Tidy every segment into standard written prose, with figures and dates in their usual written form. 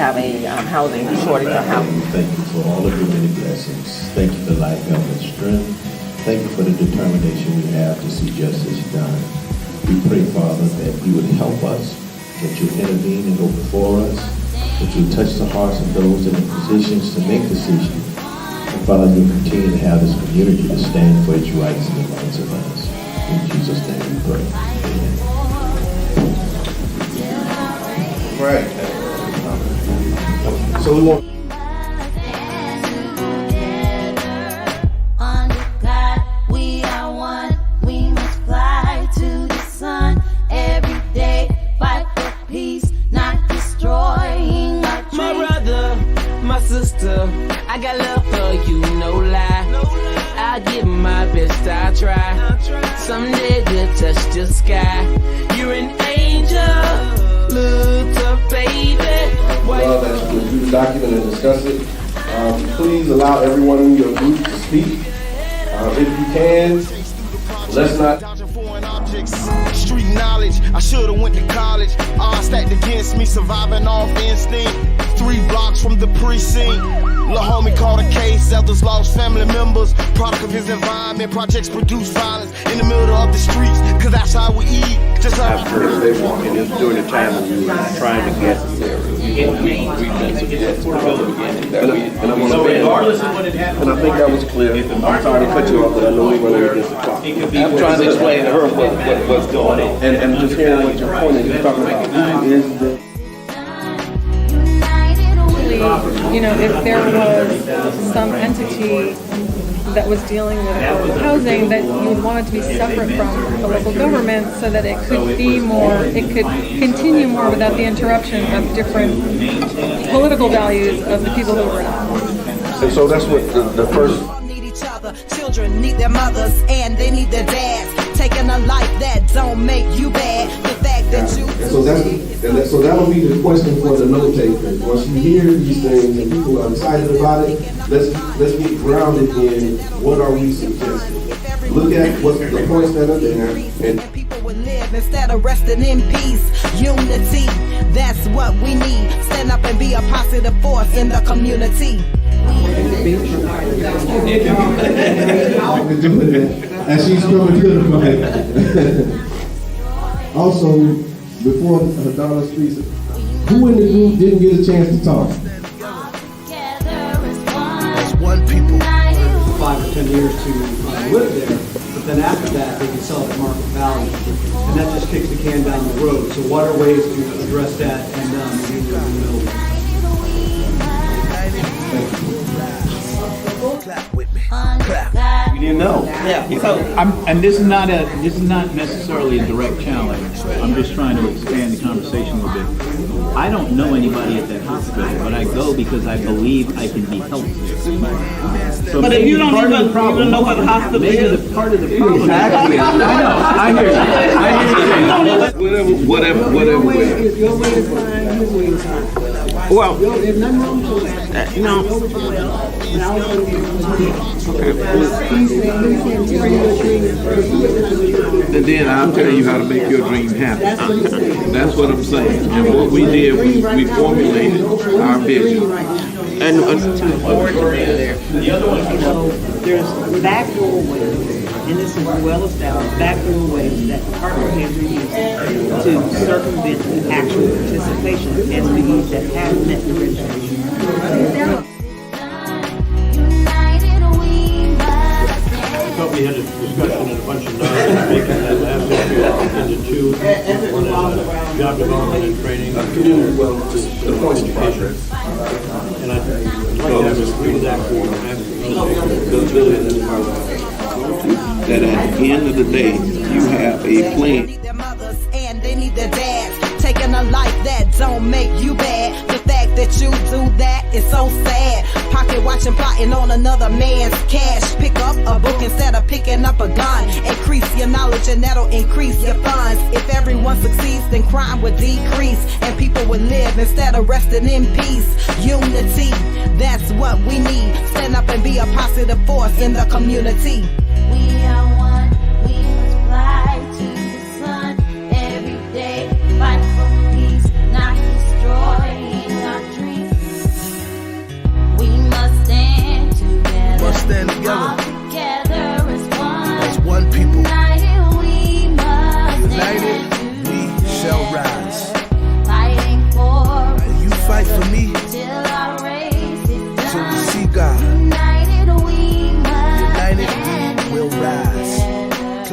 have a housing shortage or housing. Thank you for all of your many blessings. Thank you for life, health, and strength. Thank you for the determination we have to see justice done. We pray, Father, that you would help us, that you intervene and go before us, that you touch the hearts of those in the positions to make decisions. And Father, you continue to have this community to stand for its rights and the rights of others. In Jesus' name we pray. Amen. Right. So we want. I got love for you, no lie. I give my best, I try. Someday we'll touch the sky. You're an angel, look up, baby. Well, that you can review the document and discuss it. Please allow everyone in your group to speak. If you can, let's not. Street knowledge, I should've went to college. Odds stacked against me, surviving off instinct. 3 blocks from the precinct. Lil' homie caught a case, others lost family members. Product of his environment, projects produce violence in the middle of the streets, cause that's how we eat. Just how I've heard they walk in. It was during the time when we were trying to get there. We've been suggested from the beginning that we. And I want to regardless of what had happened, and I think that was clear. I'm sorry to cut you off, but I know we were there against the clock. I'm trying to explain to her what's going on. And just hearing what your point is, you're talking about who is the. You know, if there was some entity that was dealing with affordable housing, that you would want it to be separate from the local government so that it could be more, it could continue more without the interruption of different political values of the people who were in office. And so that's what the first. Children need their mothers and they need their dads. Taking a life that don't make you bad. The fact that you. So that'll be the question for the note takers. Once you hear these things and people are excited about it, let's get grounded in what are we suggesting. Look at what's the points that are there, and people will live instead of resting in peace. Unity, that's what we need. Stand up and be a positive force in the community. And she's coming to the mic. Also, before Donna speaks, who in the group didn't get a chance to talk? as one people. 5 or 10 years to live there, but then after that they can sell at market value, and that just kicks the can down the road. So what are ways to address that and You didn't know. Yeah. So and this is not necessarily a direct challenge. I'm just trying to expand the conversation a little bit. I don't know anybody at that hospital, but I go because I believe I can be helped there. So But if you don't even know what the hospital maybe is. the part of the problem. Exactly. I know. I hear you. Whatever. Your way is fine, his way is fine. Well, There's nothing wrong with that. no. And then I'll tell you how to make your dream happen. That's what I'm saying. And what we did, we formulated our vision. And There's backdoor ways, and this is well established, backdoor ways that department heads are using to circumvent the actual participation of SBEs that have met the registration. We had a discussion and a bunch of numbers, making that last issue into 2. One is job development and training, the point education. And I'd like to have us read that for that at the end of the day, you have a plan. And they need their dads. Taking a life that don't make you bad. The fact that you do that is so sad. Pocket watching, plotting on another man's cash. Pick up a book instead of picking up a gun. Increase your knowledge and that'll increase your funds. If everyone succeeds, then crime would decrease and people would live instead of resting in peace. Unity, that's what we need. Stand up and be a positive force in the community. We are one, we must fly to the sun every day. Fight for peace, not destroying our dreams.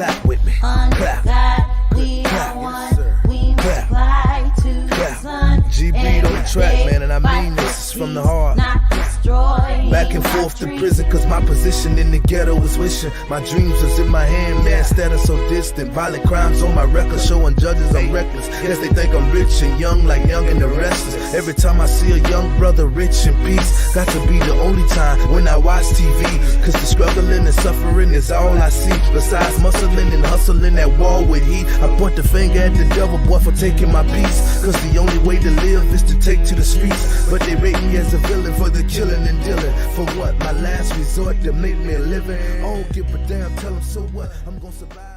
Clap with me. Under Clap. God, we Clap. are Yes, sir. one. We must Clap. fly to the Clap. sun. G beat on the track, man, and I mean this is from the heart. Not destroy. Back and forth to prison, cause my position in the ghetto was wishing my dreams was in my hand, man, instead of so distant. Violent crimes on my record, showing judges I'm reckless. Yes, they think I'm rich and young, like Young and the Restless. Every time I see a young brother rich in peace, got to be the only time when I watch TV. Cause the struggling and suffering is all I see. Besides muscling and hustling at war with heat, I point the finger at the devil, boy, for taking my peace. Cause the only way to live is to take to the streets. But they rate me as a villain for the killing and dealing. For what? My last resort to make me a living. I don't give a damn, tell them so what? I'm gonna survive.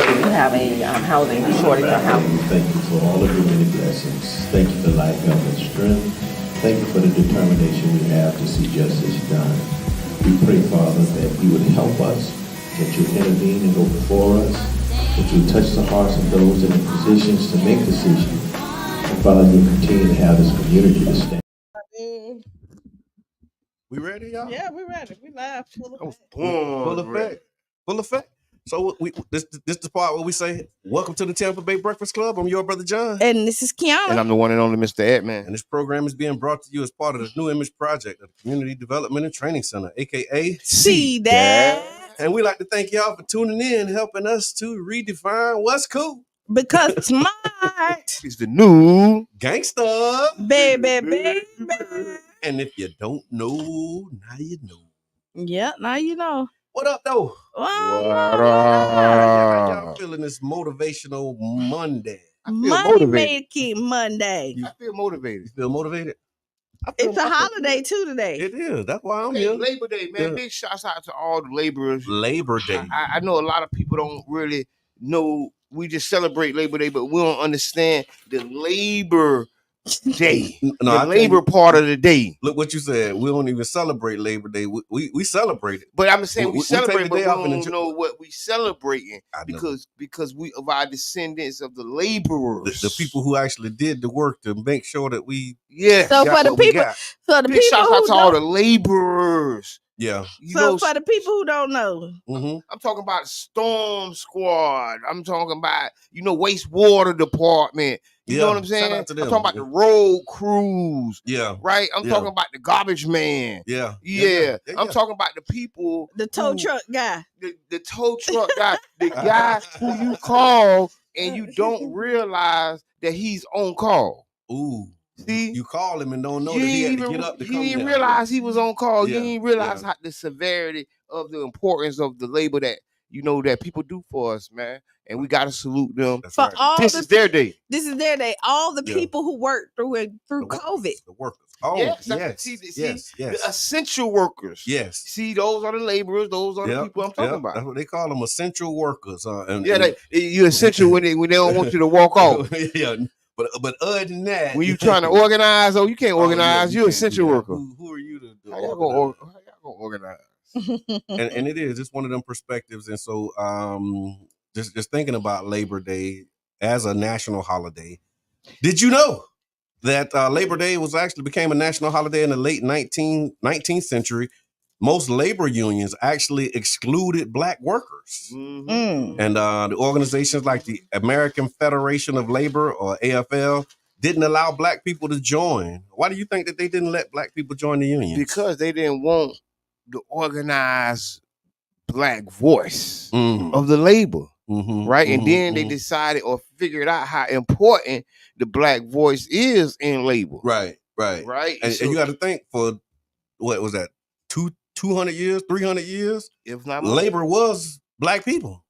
You have a housing shortage of housing. Thank you for all of your many blessings. Thank you for life, health, and strength. Thank you for the determination we have to see justice done. We pray, Father, that you would help us, that you intervene and go before us, that you touch the hearts of those in the positions to make decisions. And Father, you continue to have this community to stand. We ready, y'all? Yeah, we ready. We live. Full effect. Full effect. Full effect. So this the part where we say, welcome to the Tampa Bay Breakfast Club. I'm your brother John. And this is Kiana. And I'm the one and only Mr. Edman. And this program is being brought to you as part of the New Image Project of the Community Development and Training Center, aka See that. And we like to thank y'all for tuning in, helping us to redefine what's cool. Because smart is the new gangster. Baby. And if you don't know, now you know. Yeah, now you know. What up, though? What How y'all feeling this motivational Monday? Money-making Monday. I feel motivated. You feel motivated? It's a holiday, too, today. It is. That's why I'm Hey, here. Labor Day, man. Yeah. Big shouts out to all the laborers. Labor Day. I know a lot of people don't really know. We just celebrate Labor Day, but we don't understand the Labor Day. The labor part of the day. Look what you said. We don't even celebrate Labor Day. We celebrate it. But I'm saying we celebrate, take the but day we off and don't know what we celebrating because we of our descendants of the laborers, the people who actually did the work to make sure that we So for the people, big shout out to all the laborers. Yeah. So for the people who don't know, I'm talking about Storm Squad. I'm talking about wastewater department. You know what I'm saying? Shout out to them. I'm talking about the road crews. Yeah. Right? I'm talking about the garbage man. Yeah. I'm talking about the people. The tow truck guy. The tow truck guy. The guy who you call and you don't realize that he's on call. Ooh. See? You call him and don't know that he had to get up to come You didn't down. realize he was on call. Yeah, You didn't realize how the severity of the importance of the labor that that people do for us, man. And we gotta salute them. For all this is their day. This is their day. All the people who worked through COVID. The workers. Oh, yes. Yes. The essential workers. Yes. See, those are the laborers. Those are the people I'm talking about. That's what they call them, essential workers. You're essential when they don't want you to walk off. Yeah. But other than that, when you trying to organize, you can't organize. You're an essential worker. Who are you to how y'all gonna organize? and it is. It's one of them perspectives. And so just thinking about Labor Day as a national holiday. Did you know that Labor Day became a national holiday in the late 19th century? Most labor unions actually excluded black workers. And the organizations like the American Federation of Labor, or AFL, didn't allow black people to join. Why do you think that they didn't let black people join the union? Because they didn't want the organized black voice of the labor. Right? And then they decided or figured out how important the black voice is in labor. Right. And you got to think, for what was that, 200 years, 300 years, if not more, labor was black people.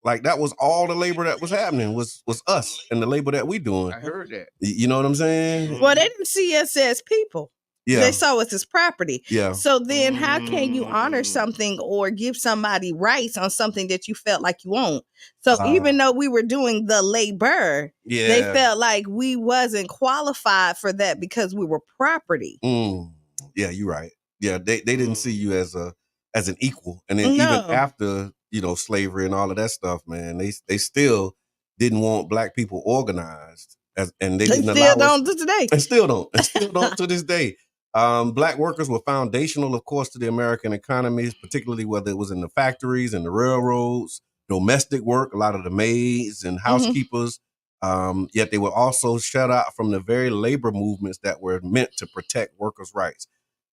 Like, that was all the labor that was happening was us and the labor that we doing. I heard that. You know what I'm saying? Well, they didn't see us as people. Yeah. They saw us as property. Yeah. So then how can you honor something or give somebody rights on something that you felt like you own? So even though we were doing the labor, they felt like we wasn't qualified for that because we were property. Yeah, you're right. Yeah, they didn't see you as an equal. And then even after, slavery and all of that stuff, man, they still didn't want black people organized, and they They didn't still allow us. don't to today. And still don't to this day. Black workers were foundational, of course, to the American economies, particularly whether it was in the factories and the railroads, domestic work, a lot of the maids and housekeepers. Yet they were also shut out from the very labor movements that were meant to protect workers' rights.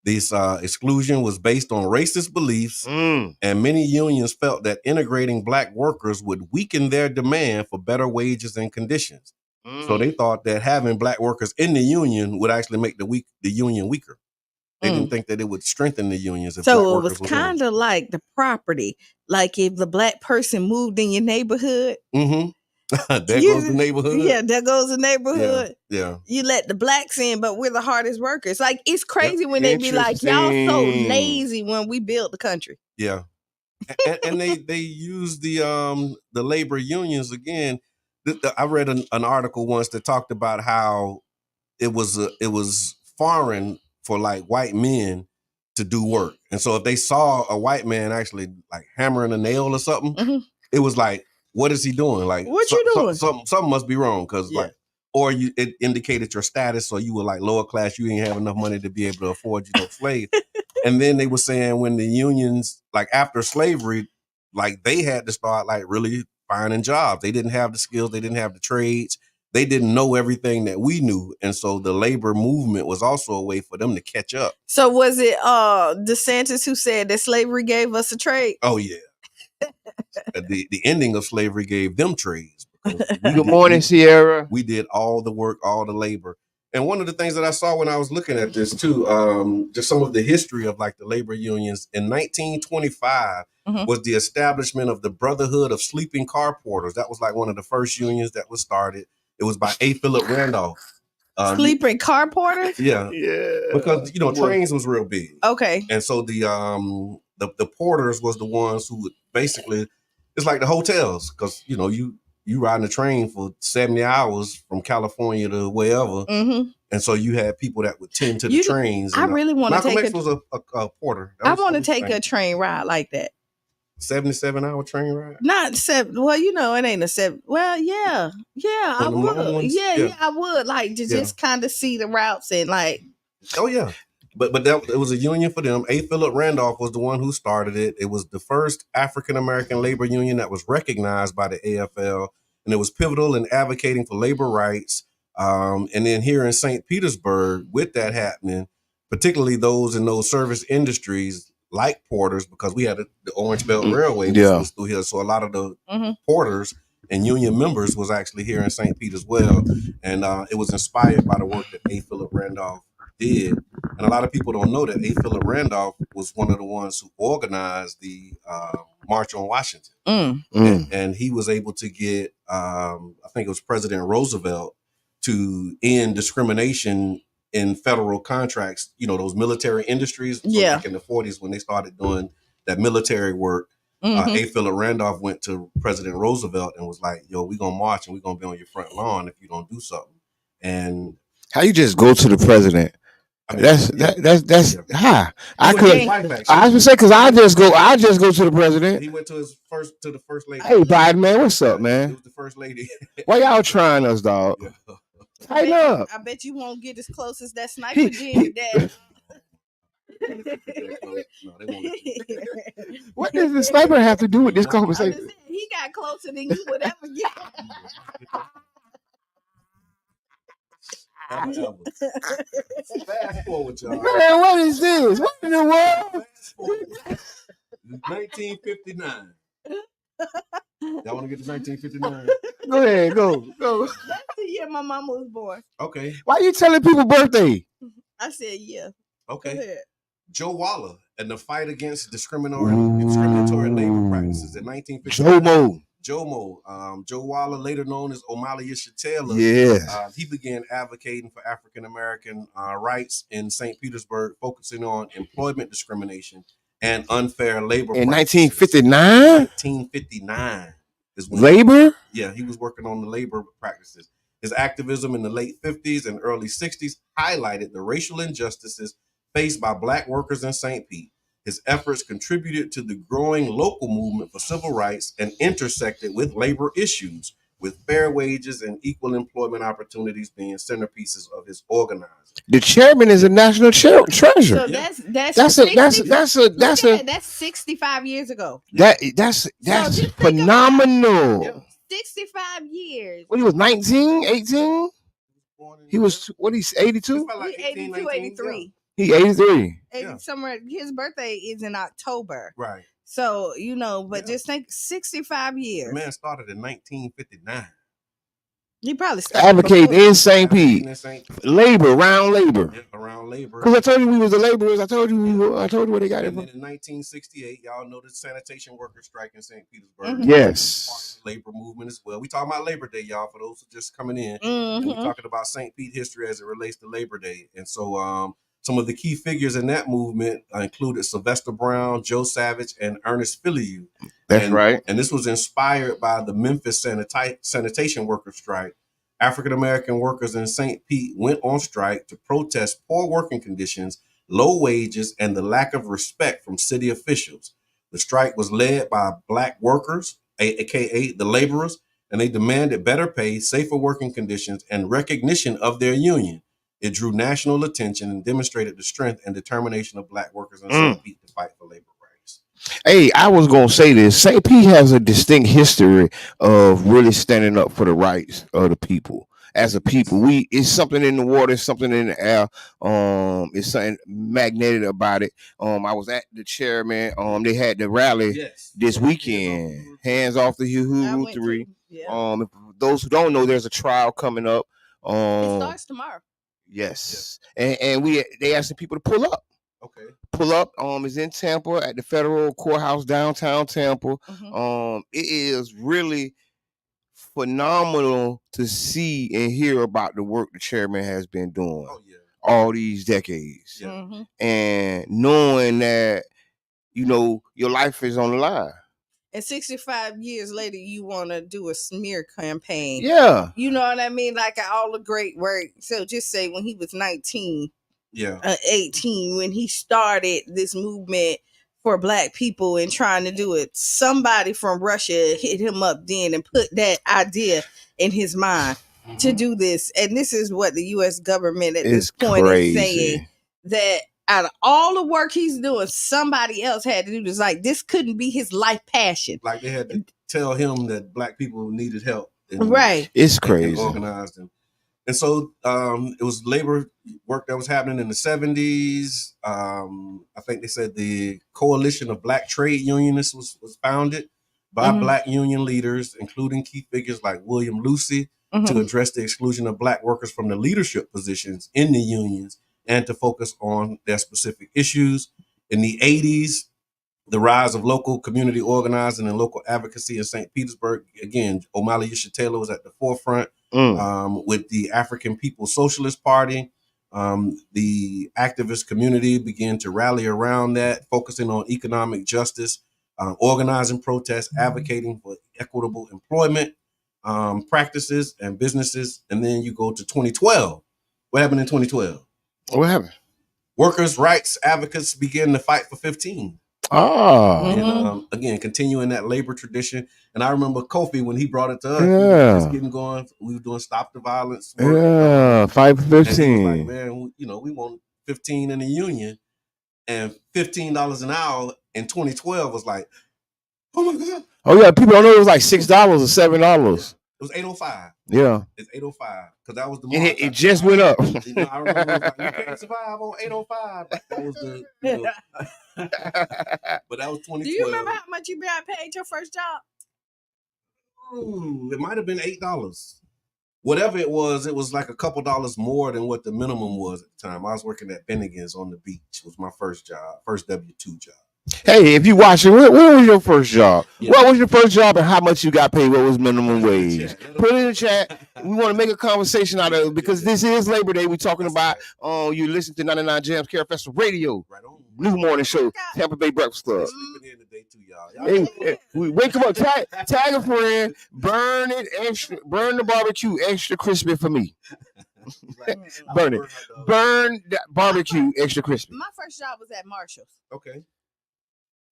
This exclusion was based on racist beliefs, and many unions felt that integrating black workers would weaken their demand for better wages and conditions. So they thought that having black workers in the union would actually make the union weaker. They didn't think that it would strengthen the unions if black So it workers was in them. kind of like the property. Like if the black person moved in your neighborhood. There goes the neighborhood. Yeah, there goes the neighborhood. Yeah. You let the blacks in, but we're the hardest workers. Like it's crazy when they be like, y'all so lazy when we built the country. Yeah. and they use the labor unions again. I read an article once that talked about how it was foreign for like white men to do work, and so if they saw a white man actually like hammering a nail or something, it was like, what is he doing? Like, what you doing? Something must be wrong, because it indicated your status, or you were like lower class. You didn't have enough money to be able to afford slaves. And then they were saying when the unions, like after slavery, like they had to start like really finding jobs. They didn't have the skills. They didn't have the trades. They didn't know everything that we knew. And so the labor movement was also a way for them to catch up. So was it DeSantis who said that slavery gave us a trade? Oh, yeah. The ending of slavery gave them trades. Good morning, Sierra. We did all the work, all the labor. And one of the things that I saw when I was looking at this too, just some of the history of like the labor unions in 1925 was the establishment of the Brotherhood of Sleeping Car Porters. That was like one of the first unions that was started. It was by A. Philip Randolph. Sleeping car porters? Yeah. Because trains was real big. Okay. And so the porters was the ones who would basically, it's like the hotels, because you riding a train for 70 hours from California to wherever. And so you had people that would tend to the trains. I really want to take Malcolm X was a porter. I want to take a train ride like that. 77-hour train ride? Not 7. Well, it ain't a 7. Well, yeah, I would. Yeah, I would like to just kind of see the routes and like. Oh yeah, but it was a union for them. A. Philip Randolph was the one who started it. It was the first African American labor union that was recognized by the AFL, and it was pivotal in advocating for labor rights. And then here in St. Petersburg, with that happening, particularly those in those service industries like porters, because we had the Orange Belt Railway was through here. So a lot of the porters and union members was actually here in St. Pete as well. And it was inspired by the work that A. Philip Randolph did. And a lot of people don't know that A. Philip Randolph was one of the ones who organized the March on Washington. And he was able to get, I think it was President Roosevelt, to end discrimination in federal contracts, those military industries. So back in the 40s when they started doing that military work, A. Philip Randolph went to President Roosevelt and was like, yo, we're going to march and we're going to be on your front lawn if you don't do something. And how you just go to the president? That's high. I was gonna say, because I just go to the president. He went to the first lady. Hey, Biden, man, what's up, man? It was the first lady. Why y'all trying us, dog? Tighten up. I bet you won't get as close as that sniper did. What does the sniper have to do with this conversation? He got closer than you would ever get. Fast forward, y'all. Man, what is this? What in the world? 1959. Y'all want to get to 1959? Go ahead, go. That's the year my mama was born. Okay. Why you telling people birthday? I said, yeah. Okay. Joe Waller and the fight against discriminatory labor practices in 1959. Joe Waller, later known as O'Malley Taylor. Yeah. He began advocating for African American rights in St. Petersburg, focusing on employment discrimination and unfair labor in practices. 1959? 1959 is when labor? He was working on the labor practices. His activism in the late 50s and early 60s highlighted the racial injustices faced by Black workers in St. Pete. His efforts contributed to the growing local movement for civil rights and intersected with labor issues, with fair wages and equal employment opportunities being centerpieces of his organizing. The chairman is a national treasure. So that's 65 years ago. That's phenomenal. 65 years. When he was 19, 18? He was, what, he's 82? He 82, 83. He 83. Somewhere, his birthday is in October. Right. So, but just think 65 years. The man started in 1959. He probably started advocating in St. Pete. Around labor. Because I told you we was the laborers. I told you where they got it And from. then in 1968, y'all know the sanitation workers strike in St. Petersburg. Mm-hmm. Yes. Labor movement as well. We talking about Labor Day, y'all, for those who just coming in. Mm-hmm. And we're talking about St. Pete history as it relates to Labor Day. And so some of the key figures in that movement included Sylvester Brown, Joe Savage, and Ernest Filiu. That's right. And this was inspired by the Memphis sanitation workers strike. African-American workers in St. Pete went on strike to protest poor working conditions, low wages, and the lack of respect from city officials. The strike was led by Black workers, aka the laborers, and they demanded better pay, safer working conditions, and recognition of their union. It drew national attention and demonstrated the strength and determination of Black workers in St. Pete to fight for labor rights. Hey, I was going to say this. St. Pete has a distinct history of really standing up for the rights of the people. As a people, it's something in the water, it's something in the air. It's something magnetic about it. I was at the chairman. They had the rally this weekend. Hands off the Uhuru 3. If those who don't know, there's a trial coming up. It starts tomorrow. Yes. And they asking people to pull up. Okay. Pull up. Is in Tampa at the federal courthouse downtown Tampa. Mm-hmm. It is really phenomenal to see and hear about the work the chairman has been doing all these decades. Mm-hmm. And knowing that, your life is on the line. And 65 years later, you want to do a smear campaign. Yeah. You know what I mean? Like all the great work. So just say when he was 19, 18, when he started this movement for Black people and trying to do it, somebody from Russia hit him up then and put that idea in his mind to do this. And this is what the U.S. government at this point is saying, that out of all the work he's doing, somebody else had to do this. Like, this couldn't be his life passion. Like they had to tell him that Black people needed help. Right. It's crazy. And organized them. And so it was labor work that was happening in the 70s. I think they said the Coalition of Black Trade Unionists was founded by Black union leaders, including key figures like William Lucy, to address the exclusion of Black workers from the leadership positions in the unions and to focus on their specific issues. In the 80s, the rise of local community organizing and local advocacy in St. Petersburg. Again, Omali Yeshua Taylor was at the forefront with the African People's Socialist Party. The activist community began to rally around that, focusing on economic justice, organizing protests, advocating for equitable employment practices and businesses. And then you go to 2012. What happened in 2012? What happened? Workers' rights advocates began to fight for 15. And, again, continuing that labor tradition. And I remember Kofi when he brought it to us. We were just getting going. We were doing Stop the Violence work. 5 for 15. Like, man, we want 15 in the union, and $15 an hour in 2012 was like, oh my God. Oh yeah, people don't know it was like $6 or $7. It was $8.05. Yeah, it's $8.05 because that was the. And it just went up. I remember it was like, you can't survive on $8.05. That was the. But that was 2012. Do you remember how much you got paid your first job? It might have been $8. Whatever it was like a couple dollars more than what the minimum was at the time. I was working at Bennigan's on the beach. It was my first job, first W-2 job. Hey, if you watching, what was your first job? Yeah. What was your first job and how much you got paid? What was minimum wage? Put it in the chat. We want to make a conversation out of it because this is Labor Day. We're talking about you listen to 99 Jams Care Festival Radio. Right on. New morning show, Tampa Bay Breakfast Club. Sleeping in today too, y'all. Hey, we wake up, tag a friend, burn the barbecue extra crispy for me. Burn it. Burn that barbecue extra crispy. My first job was at Marshall's. Okay.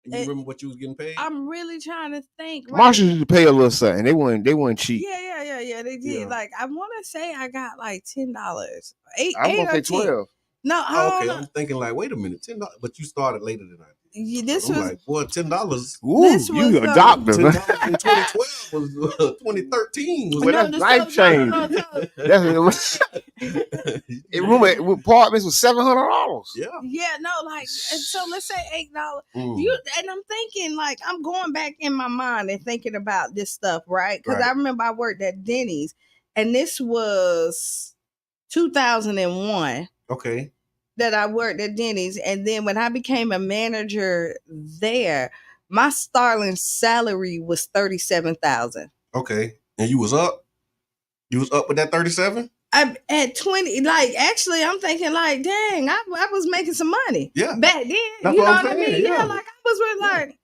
You remember what you was getting paid? I'm really trying to think. Right? Marshall used to pay a little something. They weren't cheap. Yeah. They did. Yeah. Like I want to say I got like $10. I'm gonna say 12. No, okay. I'm thinking like, wait a minute, $10. But you started later than I did. Yeah, this I'm was like, boy, $10. Ooh, you a doctor. $10 in 2012 was 2013 was that's life change. Remember, apartments was $700. Yeah, no, like so. Let's say $8. And I'm thinking like I'm going back in my mind and thinking about this stuff, right? Because I remember I worked at Denny's, and this was 2001. Okay. That I worked at Denny's, and then when I became a manager there, my starting salary was $37,000. Okay, and you was up. You was up with that 37. At 20, like actually, I'm thinking like, dang, I was making some money. Yeah, back then. That's you know what what I mean? Yeah, like I was really like.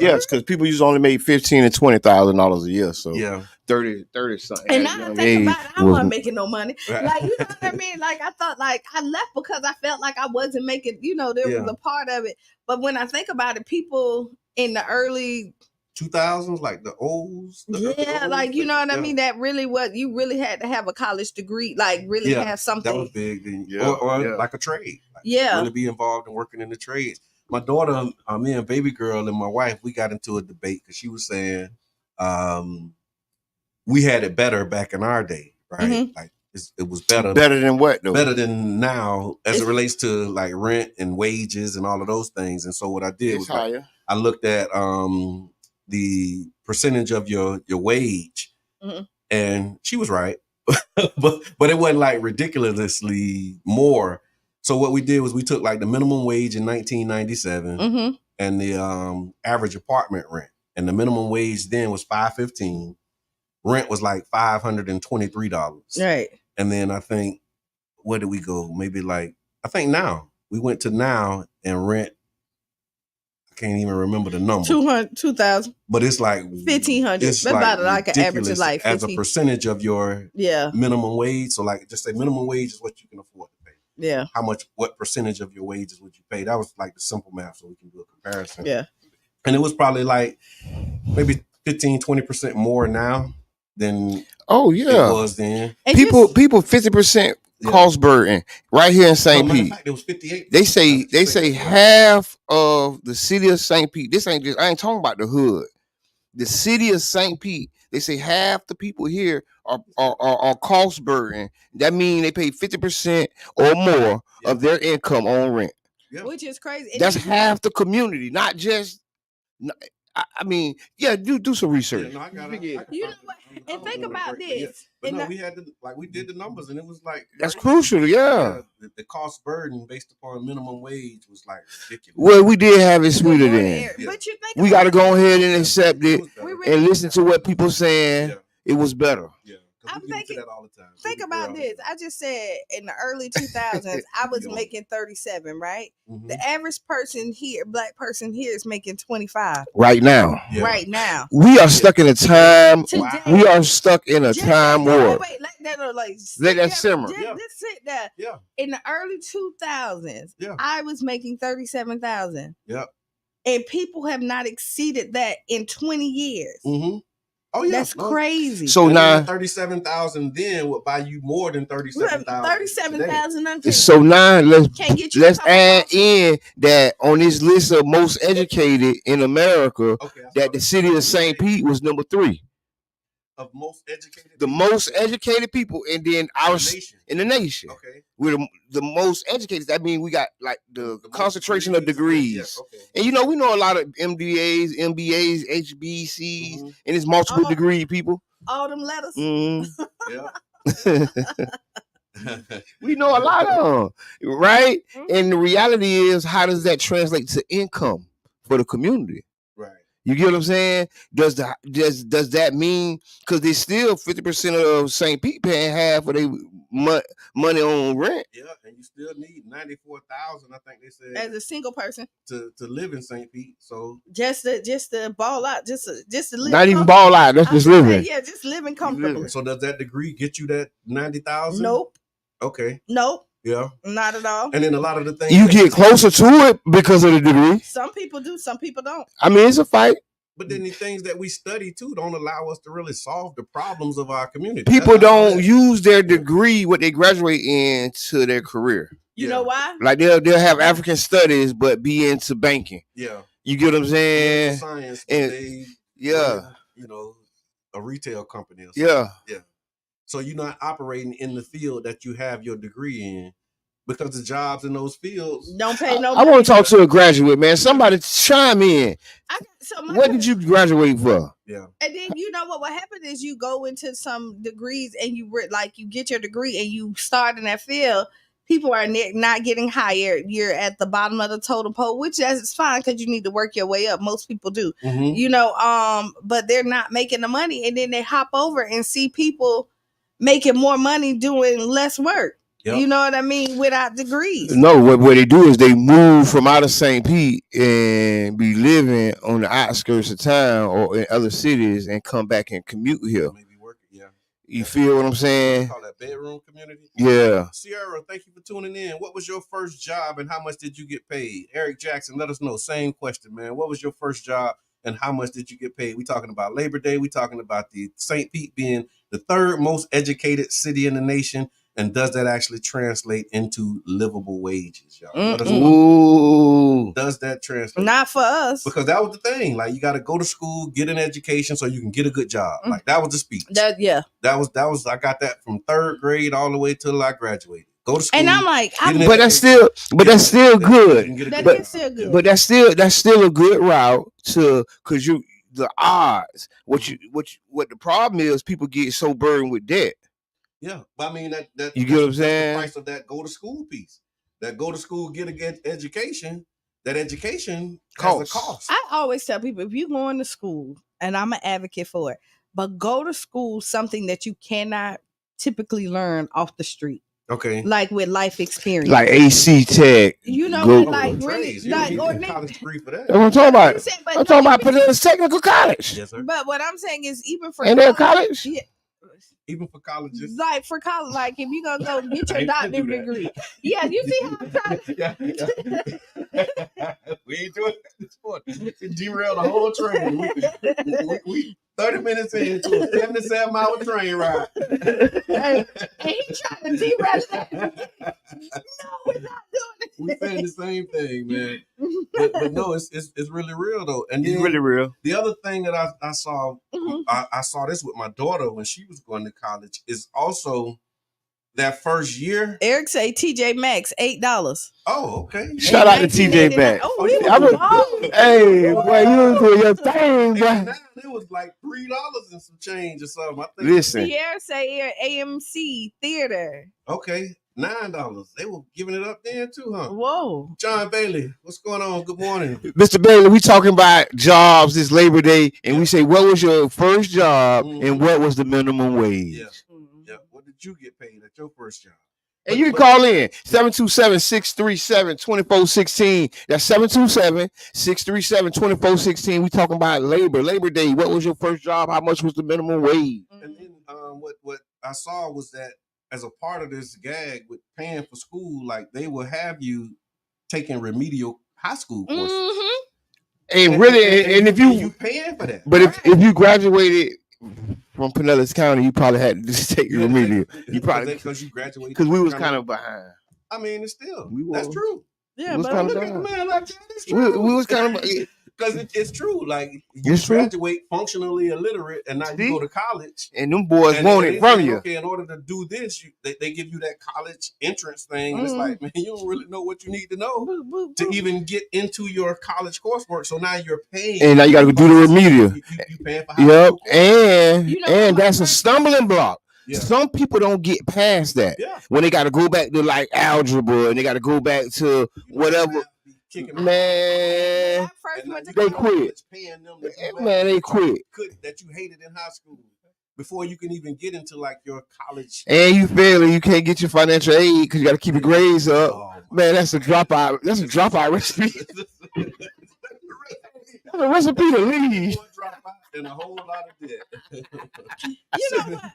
Yes, because people usually only made $15,000 and $20,000 a year. So yeah, 30 something. And now I think about it, I wasn't making no money. Right. Like, you know what I mean? Like, I thought, like, I left because I felt like I wasn't making, there was a part of it. But when I think about it, people in the early 2000s, like the olds. Like, you know what I mean? That really was, you really had to have a college degree, like, really have something. That was big. Or like a trade. Like, really be involved in working in the trades. My daughter, me and baby girl and my wife, we got into a debate because she was saying we had it better back in our day, right? Mm-hmm. Like it was better. Better than what, though? Better than now as it relates to like rent and wages and all of those things. And so what I did was like, I looked at the percentage of your wage, and she was right, but it wasn't like ridiculously more. So what we did was we took like the minimum wage in 1997 and the average apartment rent, and the minimum wage then was $515. Rent was like $523. Right. And then I think, where did we go? Maybe like, I think now we went to now and rent. I can't even remember the number. 2,000. But it's like 1,500. It's That's about like an average of like 15. As a percentage of your minimum wage. So like, just say minimum wage is what you can afford to pay. Yeah. What percentage of your wages would you pay? That was like the simple math, so we can do a comparison. Yeah. And it was probably like maybe 15-20% more now than it was then. And people 50% cost burden right here in St. Pete. It was 58. They say half of the city of St. Pete. This ain't just, I ain't talking about the hood. The city of St. Pete, they say half the people here are cost burden. That means they pay 50% or more of their income on rent. Yeah. Which is crazy. That's half the community, not just. I mean, do some research. Yeah, no, I got it. You know what? And think about this. But no, we had we did the numbers, and it was like that's crucial. Yeah. The cost burden based upon minimum wage was like ridiculous. Well, we did have it sweeter then. But you think we got to go ahead and accept it and listen to what people saying. It was better. Yeah. I'm thinking that all the time. Think about this. I just said in the early 2000s, I was making 37, right? Mm-hmm. The average person here, black person here, is making 25 right now. Yeah. Right now, we are stuck in a time. We are stuck in a time warp. Wait, let that simmer. Just sit there. Yeah. In the early 2000s, I was making 37,000. Yeah. And people have not exceeded that in 20 years. Mm-hmm. Oh yeah, that's crazy. So now 37,000 then would buy you more than 37,000. 37,000. So now let's add in that on this list of most educated in America, that the city of St. Pete was number 3 of most educated. The most educated people, and then our in the nation. Okay, we're the most educated. That means we got like the concentration of degrees. And we know a lot of MDAs, MBAs, HBCs, and it's multiple degree people. All them letters. Yeah. We know a lot of them, right? And the reality is, how does that translate to income for the community? You get what I'm saying? Does that mean, because there's still 50% of St. Pete paying half of their money on rent? Yeah, and you still need 94,000, I think they said, as a single person to live in St. Pete. So just to ball out, just to live. Not even ball out. That's just living. Yeah, just living comfortably. So does that degree get you that 90,000? Nope. Okay. Nope. Yeah. Not at all. And then a lot of the things You get closer to it because of the degree. Some people do, some people don't. I mean, it's a fight. But then the things that we study too don't allow us to really solve the problems of our community. People don't use their degree, what they graduate in, to their career. You know why? Like they'll have African studies, but be into banking. Yeah. You get what I'm saying? Science, And they yeah, you know, a retail company or something. Yeah. Yeah. So you're not operating in the field that you have your degree in, because the jobs in those fields don't pay no. I want to talk to a graduate, man. Somebody chime in. What did you graduate for? Yeah. And then you know what happened is you go into some degrees and you you get your degree and you start in that field. People are not getting hired. You're at the bottom of the totem pole, which is fine because you need to work your way up. Most people do, you know. But they're not making the money, and then they hop over and see people making more money doing less work. Yep. You know what I mean? Without degrees. No, what they do is they move from out of St. Pete and be living on the outskirts of town or in other cities and come back and commute here. You feel what I'm saying? Call that bedroom community. Yeah. Sierra, thank you for tuning in. What was your first job and how much did you get paid? Eric Jackson, let us know. Same question, man. What was your first job and how much did you get paid? We talking about Labor Day. We talking about the St. Pete being the third most educated city in the nation. And does that actually translate into livable wages, y'all? Let us know. Ooh. Does that translate? Not for us. Because that was the thing. Like, you got to go to school, get an education so you can get a good job. Like, that was the speech. That was. I got that from third grade all the way till I graduated. Go to school. And I'm like, but that's still good. That is still good. But that's still a good route to, because the odds. What the problem is, people get so burdened with debt. Yeah, but I mean that you get what I'm saying? The price of that go to school piece. That go to school, get an education. That education has a cost. I always tell people, if you're going to school, and I'm an advocate for it, but go to school something that you cannot typically learn off the street. Okay. Like with life experience. Like AC Tech. You know, like really, like or college degree for that. That's what I'm talking about. I'm talking about Peninsula Technical College. Yes, sir. But what I'm saying is, even for ain't there a college? Yeah. Even for colleges, like for college, like if you're gonna go get your doctorate degree, yeah, you see how I'm trying to. We ain't doing this for derail the whole train. We 30 minutes into a 77-mile train ride. And he trying to derail that. No, we're not doing it. We saying the same thing, man. But no, it's really real though. And it's really real. The other thing that I saw, I saw this with my daughter when she was going to college, is also that first year. Eric say TJ Maxx $8. Oh, okay. Shout out to TJ Maxx. Hey, boy, you was doing your thing, boy. It was like $3 and some change or something. I think. Listen. Sierra say AMC Theater. Okay. $9. They were giving it up then too, huh? Whoa. John Bailey, what's going on? Good morning. Mr. Bailey, we talking about jobs this Labor Day, and we say, what was your first job and what was the minimum wage? Yeah. What did you get paid at your first job? And you can call in 727-637-2416. That's 727-637-2416. We talking about Labor Day. What was your first job? How much was the minimum wage? And then what I saw was that as a part of this gag with paying for school, like they will have you taking remedial high school courses. And really, and if you paying for that, but if you graduated from Pinellas County, you probably had to just take remedial. You probably because you graduated because we was kind of behind. I mean, it's still that's true. Yeah, but look at the man like that. It's true. We was kind of. Because it's true. Like, you graduate functionally illiterate, and now you go to college. And them boys want it from you. Okay, in order to do this, they give you that college entrance thing. And it's like, man, you don't really know what you need to know to even get into your college coursework. So now you're paying. And now you got to do the remedial. You paying for high school. And that's a stumbling block. Yeah. Some people don't get past that. Yeah. When they got to go back to like algebra and they got to go back to whatever. Man, they quit. Man, they quit. That you hated in high school before you can even get into like your college. And you fail and you can't get your financial aid because you got to keep your grades up. Man, that's a dropout. That's a dropout recipe. That's a recipe to leave. And a whole lot of debt. You know what?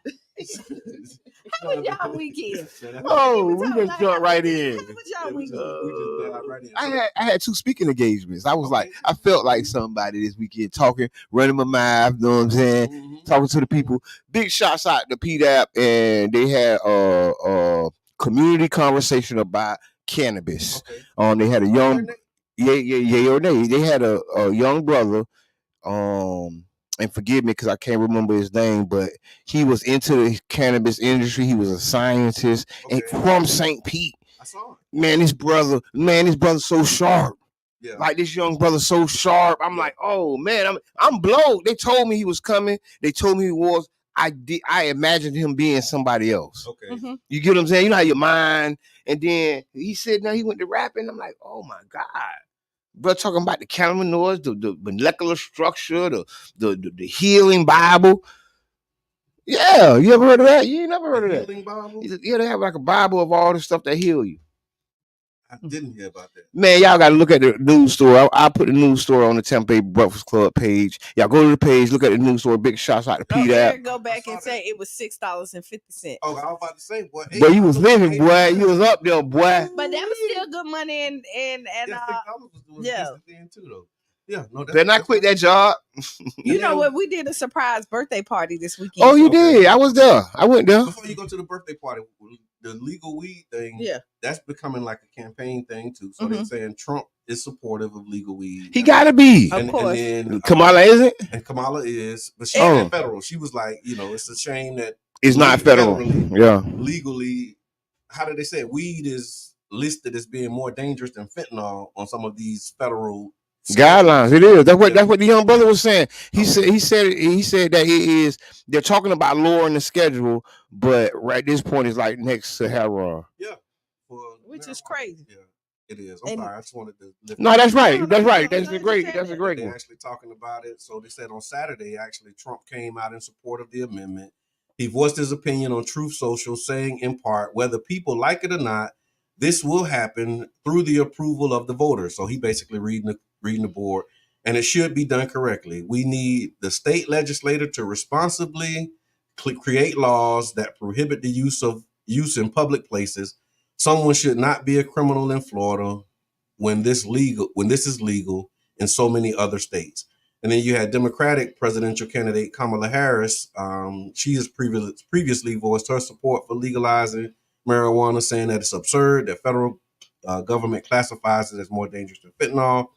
How was y'all weekend? Oh, we just jumped right in. How was y'all weekend? I had 2 speaking engagements. I was like, I felt like somebody this weekend talking, running my mouth, you know what I'm saying? Talking to the people. Big shots out to PDAP, and they had a community conversation about cannabis. They had a young yeah or nay. They had a young brother, and forgive me because I can't remember his name, but he was into the cannabis industry. He was a scientist and from St. Pete. I saw it. Man, this brother's so sharp. Yeah. Like this young brother so sharp. I'm like, oh man, I'm blown. They told me he was coming. They told me he was. I imagined him being somebody else. Okay. You get what I'm saying? You know how your mind, and then he said now he went to rapping. I'm like, oh my God. Bro, talking about the cannabinoids, the molecular structure, the healing Bible. Yeah, you ever heard of that? You ain't never heard of that. Healing Bible? Yeah, they have like a Bible of all the stuff that heal you. I didn't hear about that. Man, y'all got to look at the news story. I put the news story on the Tampa Bay Breakfast Club page. Y'all go to the page, look at the news story. Big shots out to PDAP. Go back and say it was $6.50. Oh, I was about to say, boy. Boy, you was living, boy. You was up there, boy. But that was still good money, and yeah. Too, though. Yeah, no, better not quit that job. You know what? We did a surprise birthday party this weekend. Oh, you did? I was there. I went there. Before you go to the birthday party, the legal weed thing, that's becoming like a campaign thing too. So they're saying Trump is supportive of legal weed. He gotta be. Of course. And then, Kamala isn't? And Kamala is, but she's not federal. She was like, it's a shame that it's not federal. Legally, how did they say it? Weed is listed as being more dangerous than fentanyl on some of these federal guidelines. It is. That's what the young brother was saying. He said that it is. They're talking about lowering the schedule, but right this point is like next Sahara. Yeah, which is crazy. Yeah, it is. I'm sorry. I just wanted to. No, that's right. That's right. That's a great one. They're actually talking about it. So they said on Saturday, actually, Trump came out in support of the amendment. He voiced his opinion on Truth Social, saying in part, whether people like it or not, this will happen through the approval of the voters. So he basically reading the board, and it should be done correctly. We need the state legislature to responsibly create laws that prohibit the use in public places. Someone should not be a criminal in Florida when this is legal in so many other states. And then you had Democratic presidential candidate Kamala Harris. She has previously voiced her support for legalizing marijuana, saying that it's absurd that federal government classifies it as more dangerous than fentanyl.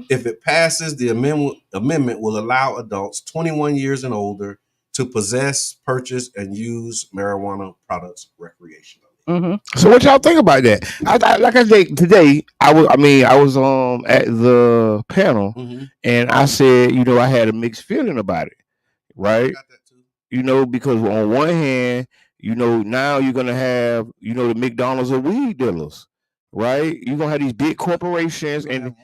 If it passes, the amendment will allow adults 21 years and older to possess, purchase, and use marijuana products recreationally. So what y'all think about that? Like I said today, I was at the panel, and I said, I had a mixed feeling about it, right? Because on one hand, now you're gonna have, the McDonald's of weed dealers, right? You're gonna have these big corporations, and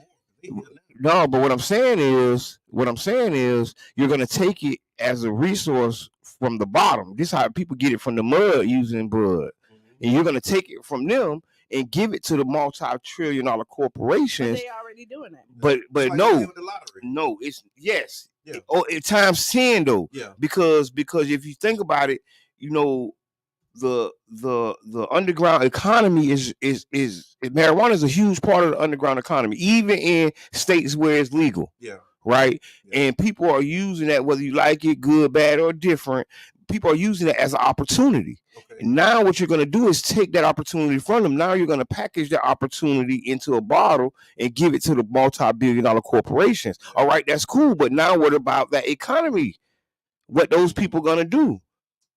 no, but what I'm saying is, you're gonna take it as a resource from the bottom. This is how people get it from the mud using blood. And you're going to take it from them and give it to the multi-trillion-dollar corporations. But they already doing that. But no, it's yes. Yeah. It times 10 though. Yeah. Because if you think about it, the underground economy is marijuana is a huge part of the underground economy, even in states where it's legal. Yeah. Right. Yeah. And people are using that, whether you like it, good, bad, or different. People are using it as an opportunity. Okay. And now what you're going to do is take that opportunity from them. Now you're going to package that opportunity into a bottle and give it to the multi-billion-dollar corporations. Yeah. All right, that's cool. But now what about that economy? What those people going to do?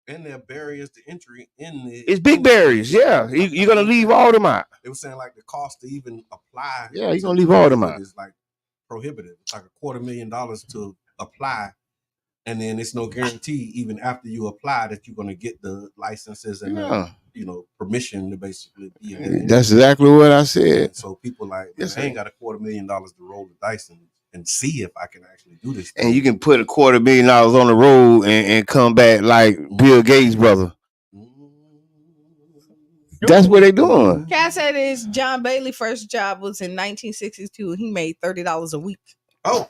And there are barriers to entry in the. It's big barriers. Yeah. You're going to leave all them out. They were saying like the cost to even apply. Yeah, you're going to leave all them out. Is like prohibitive. It's like $250,000 to apply. And then it's no guarantee, even after you apply, that you're going to get the licenses and permission to basically be in there. That's exactly what I said. So people like, I ain't got $250,000 to roll the dice and see if I can actually do this. And you can put $250,000 on the road and come back like Bill Gates' brother. That's what they doing. Cass said his John Bailey first job was in 1962. He made $30 a week. Oh.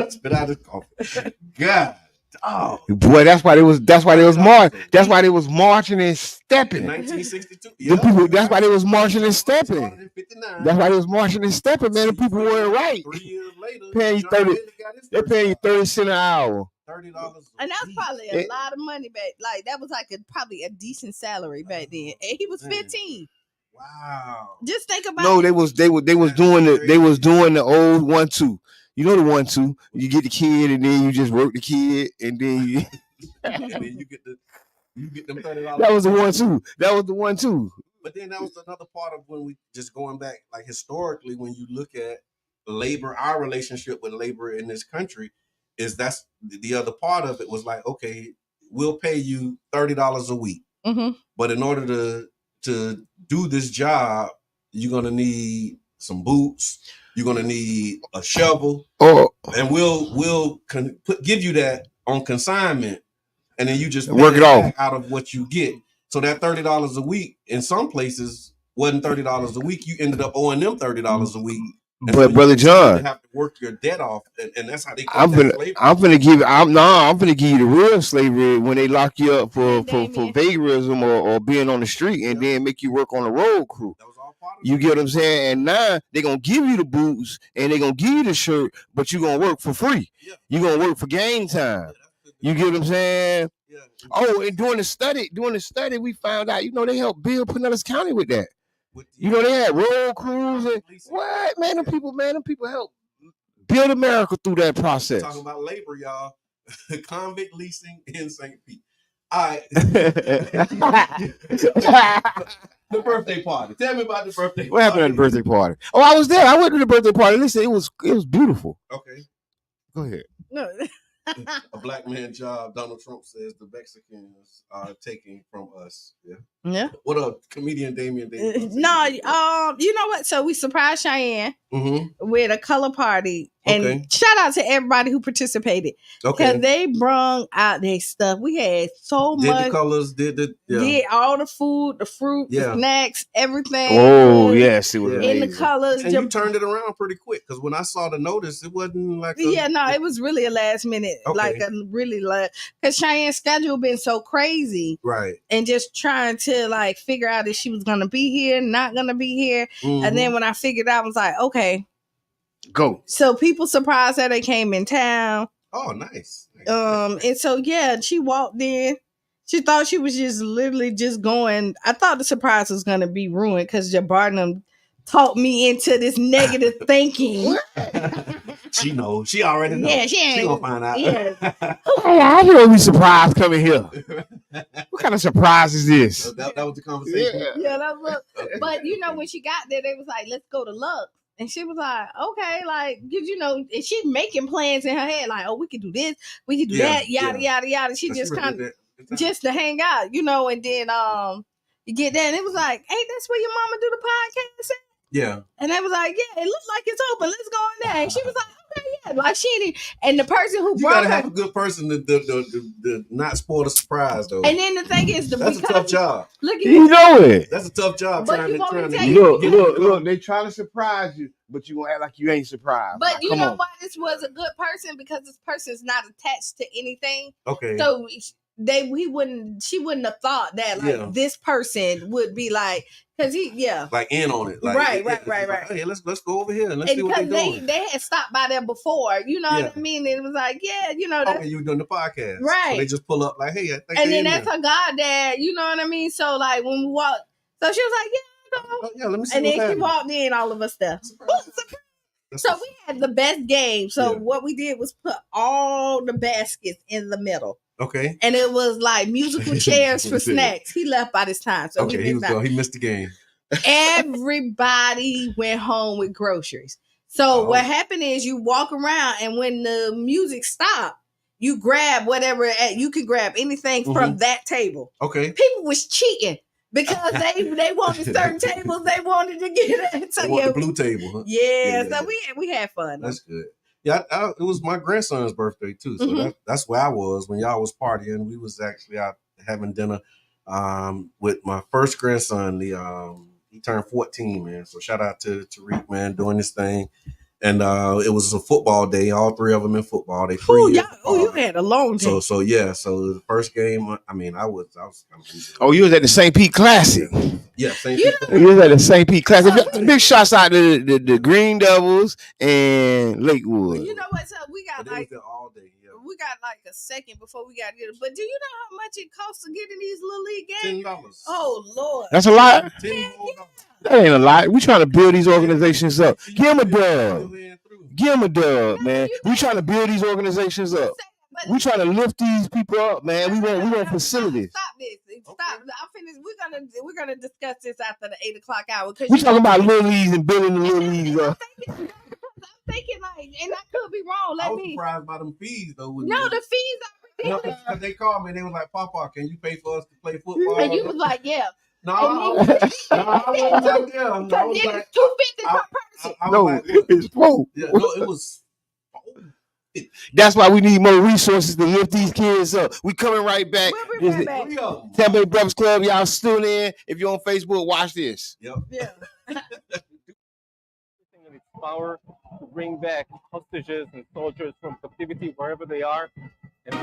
Spit out his coffee. God. Oh boy, that's why they was marching and stepping. In 1962. The people, that's why they was marching and stepping. That's why they was marching and stepping, man. The people weren't right. 3 years later, Paying you 30, they're paying you 30 cents an hour. $30. And that was probably a lot of money back. Like that was like probably a decent salary back then. And he was 15. Wow. Just think about No, it. they was doing the old 1-2. You know the 1-2. You get the kid and then you just work the kid and then you and then you get them $30. That was the 1-2. That was the 1-2. But then that was another part of when we just going back, like historically, when you look at labor, our relationship with labor in this country, that's the other part of it was like, okay, we'll pay you $30 a week, but in order to do this job, you're gonna need some boots, you're gonna need a shovel, and we'll give you that on consignment, and then you just work it off out of what you get. So that $30 a week in some places wasn't $30 a week. You ended up owing them $30 a week. But so Brother John, you have to work your debt off, and that's how they. I'm gonna give you the real slavery when they lock you up for vagabondism or being on the street, and then make you work on the road crew. That was all part of you get what I'm saying? And now they're gonna give you the boots and they're gonna give you the shirt, but you're gonna work for free. Yeah. You're gonna work for game time. You get what I'm saying? Yeah. Oh, and during the study, we found out, they helped build Pinellas County with that. They had road crews and what, man? Them people help build America through that process. Talking about labor, y'all. Convict leasing in St. Pete. All right. The birthday party. Tell me about the birthday party. What happened at the birthday party? Oh, I was there. I went to the birthday party. Listen, it was beautiful. Okay. Go ahead. No. A black man job, Donald Trump says the Mexicans are taking from us. Yeah. Yeah. What up, comedian Damien? No, you know what? So we surprised Cheyenne with a color party, and shout out to everybody who participated because they brung out their stuff. We had much. The colors, did all the food, the fruit, the snacks, everything. Oh yes, it was in the colors. And you turned it around pretty quick because when I saw the notice, it wasn't like it was really a last minute, because Cheyenne's schedule been so crazy, right? And just trying to figure out if she was gonna be here, not gonna be here, and then when I figured out, I was like, okay, go. So people surprised that they came in town. Oh, nice. And so she walked in. She thought she was just literally just going. I thought the surprise was gonna be ruined because Barnum talked me into this negative thinking. She knows. She already knows. Yeah, she gonna find out. Yeah. I hear we surprised coming here. What kind of surprise is this? That was the conversation. Yeah, that was. But when she got there, they was like, "Let's go to Lux," and she was like, "Okay," and she making plans in her head, like, "Oh, we could do this, we could do that, yada yada yada." She just kind of just to hang out, and then you get there, and it was like, "Hey, that's where your mama do the podcast at?" Yeah. And they was like, "Yeah, it looks like it's open. Let's go in there." And she was like, "Okay, yeah." Like she didn't. And the person who brought her, have a good person to not spoil the surprise though. And then the thing is, that's a tough job. Look at it. That's a tough job but trying to look. They trying to surprise you, but you gonna act like you ain't surprised. But you know why this was a good person? Because this person's not attached to anything. Okay. So she wouldn't have thought that this person would be like, because like in on it, like, right. Hey, let's go over here and let's see what they're doing. They had stopped by there before, you know what I mean? And it was like, okay, you were doing the podcast, right? So they just pull up like, hey, I think and then that's her goddad, you know what I mean? So like when we walked, so she was like, let me see. And then she walked in, all of us stuff. So we had the best game. So what we did was put all the baskets in the middle. Okay. And it was like musical chairs for snacks. He left by this time. So he missed the game. Everybody went home with groceries. So what happened is you walk around and when the music stopped, you grab whatever, you could grab anything from that table. Okay. People was cheating. Because they wanted certain tables, they wanted to get it. So the blue table. Huh? Yeah, so we had fun. That's good. Yeah, it was my grandson's birthday too, so that's where I was when y'all was partying. We was actually out having dinner with my first grandson. He turned 14, man. So shout out to Tariq, man, doing this thing. And it was a football day. All three of them in football. They 3 years. You had a long day. So the first game. I mean, I was kind of. Oh, you was at the St.Pete Classic. Yeah, St.Pete. You was at the St.Pete Classic. Big shots out to the Green Devils and Lakewood. You know what? So we got like all day. Yeah. We got like a second before we got to get it. But do you know how much it costs to get in these little league games? $10. Oh Lord, That's a lot. $10. That ain't a lot. We trying to build these organizations up. Give them a dub. Give them a dub, man. We trying to build these organizations up. We trying to lift these people up, man. We want facilities. Stop this. Stop. I'm finished. We're gonna discuss this after the 8 o'clock hour. We talking about little leagues and building the little leagues up. I'm thinking like, and I could be wrong. I was surprised by them fees though. No, the fees are ridiculous. Because they called me and they was like, Papa, can you pay for us to play football? And you was like, yeah. No, I wasn't out there. I was like, $250 per person. No, it's full. Yeah, no, it was. That's why we need more resources to lift these kids up. We coming right back. We'll be right back. Tampa Bay Breakfast Club, y'all still in. If you're on Facebook, watch this. Yep. Yeah. In its power to bring back hostages and soldiers from captivity wherever they are. And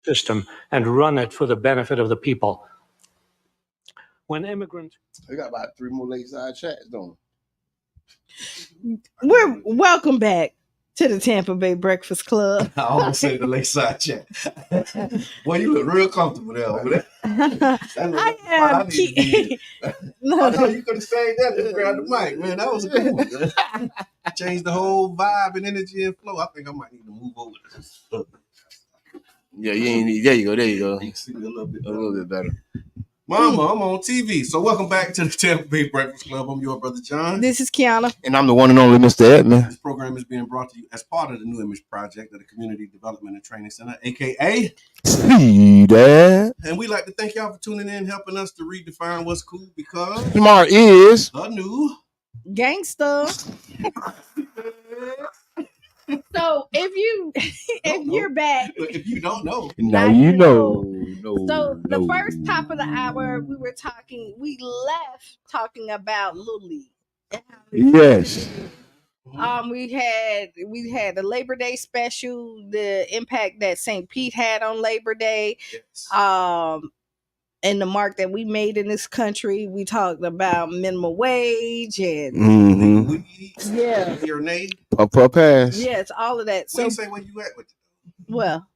system and run it for the benefit of the people. When immigrants... We got about 3 more lakeside chats, don't We're welcome back to the Tampa Bay Breakfast Club. I almost said the lakeside chat. Boy, you look real comfortable there over there. I am. No, you could have said that and grabbed the mic, man. That was a good one. Changed the whole vibe and energy and flow. I think I might need to move over to this. Yeah, you ain't need. There you go. There you go. You can see me a little bit better. Mama, I'm on TV. So welcome back to the Tampa Bay Breakfast Club. I'm your brother John. This is Kiana. And I'm the one and only Mr. Edmund. This program is being brought to you as part of the New Image Project of the Community Development and Training Center, aka See that? And we like to thank y'all for tuning in, helping us to redefine what's cool, because smart is the new gangster. So if you're back, if you don't know, now you know. So the first top of the hour, we left talking about Little League. Yes. We had the Labor Day special, the impact that St.Pete had on Labor Day, and the mark that we made in this country. We talked about minimum wage and your name, pass. Yes, all of that. So say where you at with it? Well,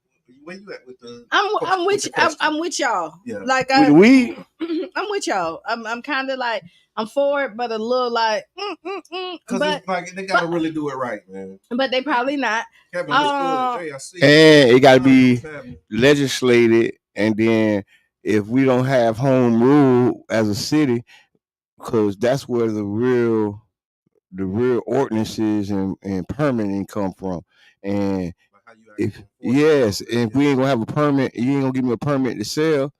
where you at with the? I'm with y'all. Yeah. Like with the weed. I'm with y'all. I'm kind of like I'm for it, but a little like. Because like, they gotta really do it right, man. But they probably not. Kevin, And it gotta be legislated, and then if we don't have home rule as a city, because that's where the real ordinances and permitting come from. And if if we ain't gonna have a permit, you ain't gonna give me a permit to sell.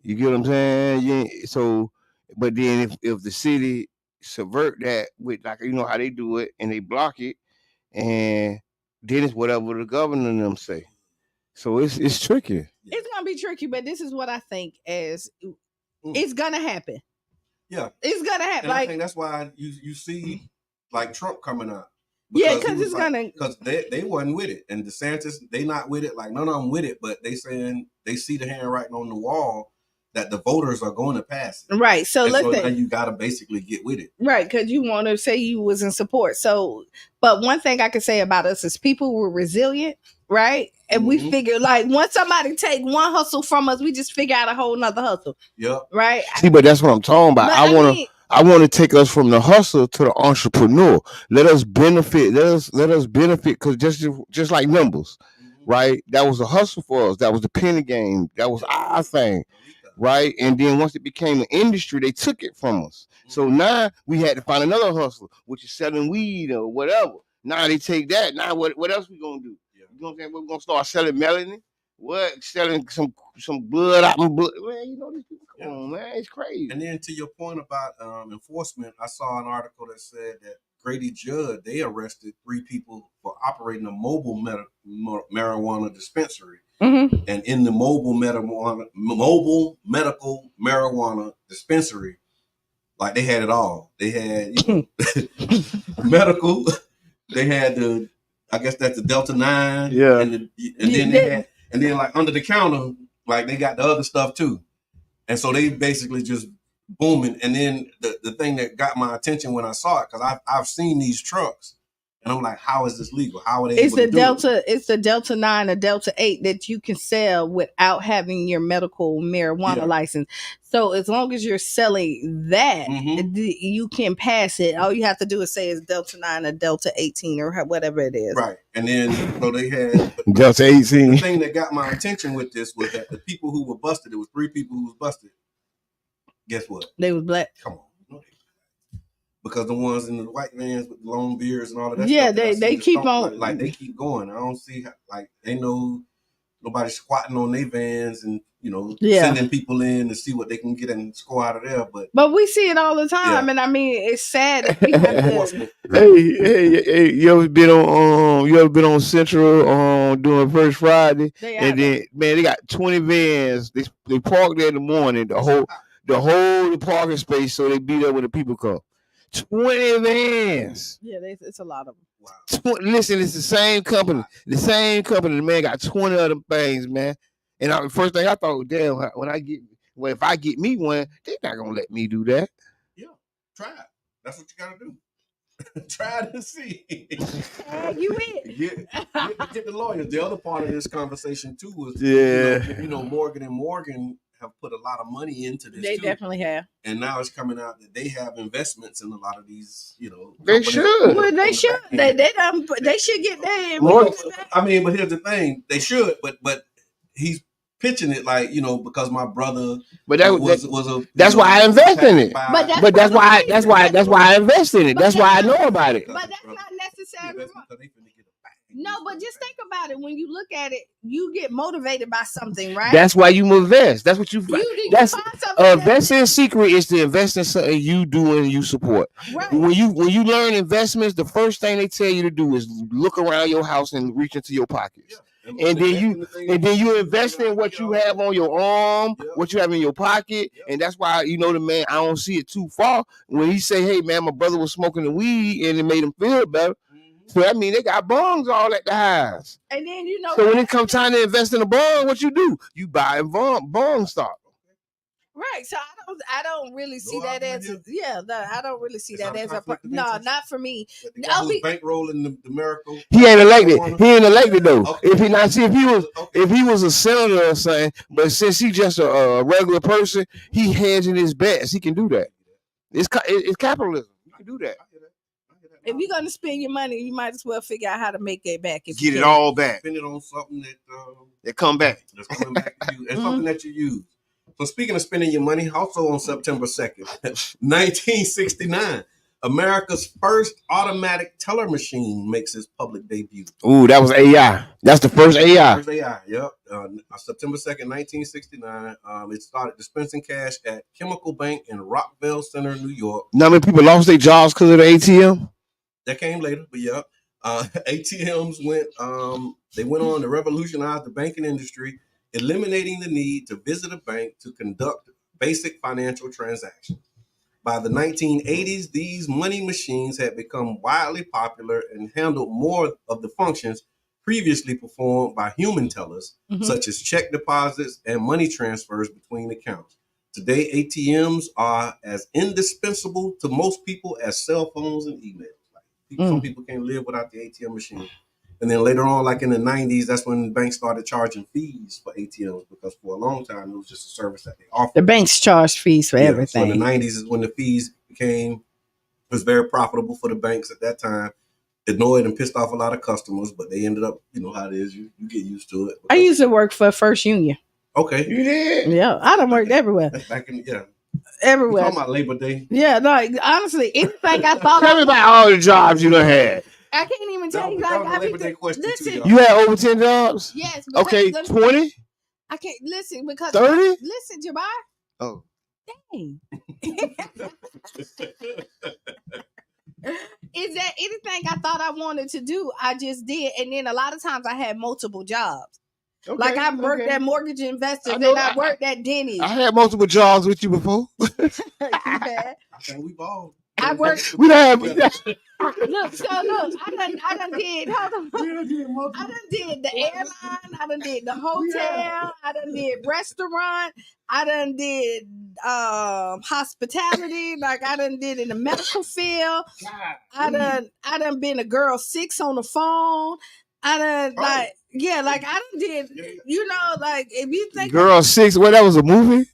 You get what I'm saying? But then if the city subvert that with, like, you know how they do it, and they block it, and then it's whatever the governor and them say. So it's tricky. It's gonna be tricky, but this is what I think is it's gonna happen. Yeah, it's gonna happen. And I think that's why you see like Trump coming out. Because it's gonna, because they wasn't with it, and DeSantis, they not with it. Like none of them with it, but they saying they see the handwriting on the wall that the voters are going to pass it. Right. So listen, so you got to basically get with it. Right, because you want to say you was in support. So, but one thing I can say about us is people were resilient, right? And we figure, like, once somebody take one hustle from us, we just figure out a whole nother hustle. Yep. Right. See, but that's what I'm talking about. I want to take us from the hustle to the entrepreneur. Let us benefit. Let us benefit, because just like numbers, right? That was a hustle for us. That was the penny game. That was our thing. Right. And then once it became an industry, they took it from us. So now we had to find another hustle, which is selling weed or whatever. Now they take that. Now what else we gonna do? You know what I'm saying? We're gonna start selling melanin. What? Selling some blood out and blood. Man, you know these people. Come on, man. It's crazy. And then to your point about enforcement, I saw an article that said that Grady Judd, they arrested 3 people for operating a mobile marijuana dispensary. Mm-hmm. And in the mobile medical marijuana dispensary, like they had it all. They had medical. They had I guess that's the Delta 9. Yeah. And then like under the counter, like they got the other stuff too. And so they basically just booming. And then the thing that got my attention when I saw it, because I've seen these trucks, and I'm like, how is this legal? How are they able to do it? It's the Delta 9 or Delta 8 that you can sell without having your medical marijuana license. So as long as you're selling that, you can pass it. All you have to do is say it's Delta 9 or Delta 18 or whatever it is. Right. And then so they had Delta 18. The thing that got my attention with this was that the people who were busted, it was 3 people who was busted. Guess what? They was black. Come on. Because the ones in the white vans with the long beards and all of that. Yeah, stuff they keep on. Like they keep going. I don't see how, like they know nobody squatting on their vans and sending people in to see what they can get and score out of there. But we see it all the time, and I mean it's sad that we have to. Hey, you ever been on Central doing First Friday? And then man, they got 20 vans. They park there in the morning. The whole parking space, so they be there when the people come. 20 vans. Yeah, it's a lot of them. Listen, it's the same company. The man got 20 of them things, man. And the first thing I thought, damn, if I get me one, they're not gonna let me do that. Yeah, try it. That's what you gotta do. Try it and see. You in. Get the lawyers. The other part of this conversation too was, Morgan and Morgan have put a lot of money into this. They definitely have. And now it's coming out that they have investments in a lot of these, They should. Well, they should. They should get their. I mean, but here's the thing: they should, but he's pitching it like, because my brother that's why I invest in it. But that's why I invest in it. That's why I know about it. But that's not necessarily. No, but just think about it. When you look at it, you get motivated by something, right? That's why you invest. That's what you. That's investing secret is to invest in something you do and you support. Right. When you learn investments, the first thing they tell you to do is look around your house and reach into your pockets. Yeah. And then you invest in what you have on your arm, what you have in your pocket, and that's why the man. I don't see it too far when he say, "Hey man, my brother was smoking the weed and it made him feel better." So that means they got bonds all at the house. And then So when it comes time to invest in a bond, what you do? You buy a bond stock. Right. So I don't really see that as I don't really see that as a not for me. Who's bankrolling the miracle? He ain't elected. He ain't elected though. Okay. If he was a senator or something, but since he's just a regular person, he hedging his bets. He can do that. It's capitalism. You can do that. If you're gonna spend your money, you might as well figure out how to make it back. Get it all back. Spend it on something that come back. That's coming back to you, and something that you use. So speaking of spending your money, also on September 2nd, 1969, America's first automatic teller machine makes its public debut. Ooh, that was AI. That's the first AI. First AI, yep. September 2nd, 1969. It started dispensing cash at Chemical Bank in Rockville Center, New York. Now, many people lost their jobs because of the ATM? That came later, but yeah. ATMs went on to revolutionize the banking industry, eliminating the need to visit a bank to conduct basic financial transactions. By the 1980s, these money machines had become widely popular and handled more of the functions previously performed by human tellers, such as check deposits and money transfers between accounts. Today, ATMs are as indispensable to most people as cell phones and emails. Some people can't live without the ATM machine. And then later on, like in the 90s, that's when banks started charging fees for ATMs, because for a long time, it was just a service that they offered. The banks charged fees for everything. So in the 90s is when the fees was very profitable for the banks at that time. Annoyed and pissed off a lot of customers, but they ended up, how it is, you get used to it. I used to work for First Union. Okay. You did? Yeah, I done worked everywhere. That's back in, everywhere. We're talking about Labor Day. Yeah, no, honestly, anything I thought. Tell me about all the jobs you done had. I can't even tell you. Listen, you had over 10 jobs? Yes. Okay, 20? I can't listen because 30? Listen, Jabbar. Oh. Dang. Is that anything I thought I wanted to do? I just did, and then a lot of times I had multiple jobs. Okay, like I worked at Mortgage Investors, and I worked at Denny's. I had multiple jobs with you before. I think we balled. I worked. We have. Look, I done did. Hold on. I done did the airline. I done did the hotel. I done did restaurant. I done did hospitality. Like I done did in the medical field. I done been a girl 6 on the phone. I done I done did. Like if you think Girl 6, that was a movie.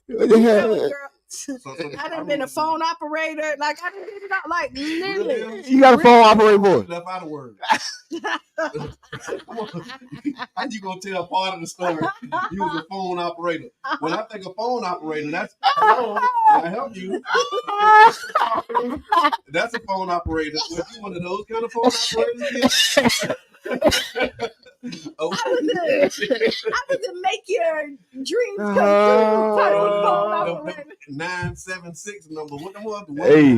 I done been a phone operator. Like I done did it all. Like literally. You got a phone operator boy. Left out of word. How you gonna tell part of the story? You was a phone operator. When I think of phone operator, that's hello. Can I help you? That's a phone operator. Was you one of those kind of phone operators? I was to make your dreams come true. Type of phone operator. 976 number. What the was? Hey,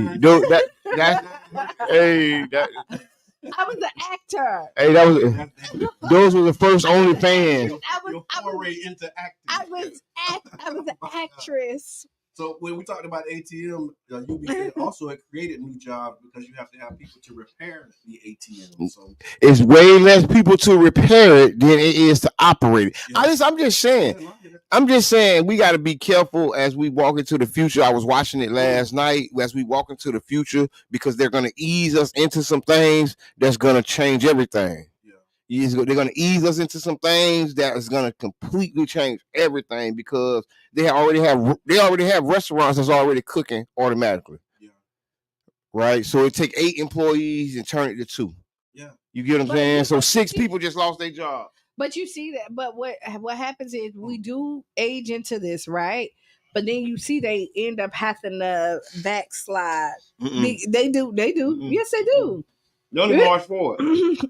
I was an actor. Hey, those were the first OnlyFans. Your foray into acting. I was an actress. So when we talked about ATM, UBK also it created new jobs because you have to have people to repair the ATM. So it's way less people to repair it than it is to operate it. Yeah. I'm just saying we got to be careful as we walk into the future. I was watching it last night as we walk into the future because they're going to ease us into some things that's going to change everything. They're going to ease us into some things that is going to completely change everything because they already have restaurants that's already cooking automatically. Yeah. Right. So it take 8 employees and turn it to 2. Yeah. You get what I'm saying? So 6 people just lost their job. But you see that. But what happens is we do age into this, right? But then you see they end up having to backslide. They do. Mm-mm. Yes, they do. They only march forward.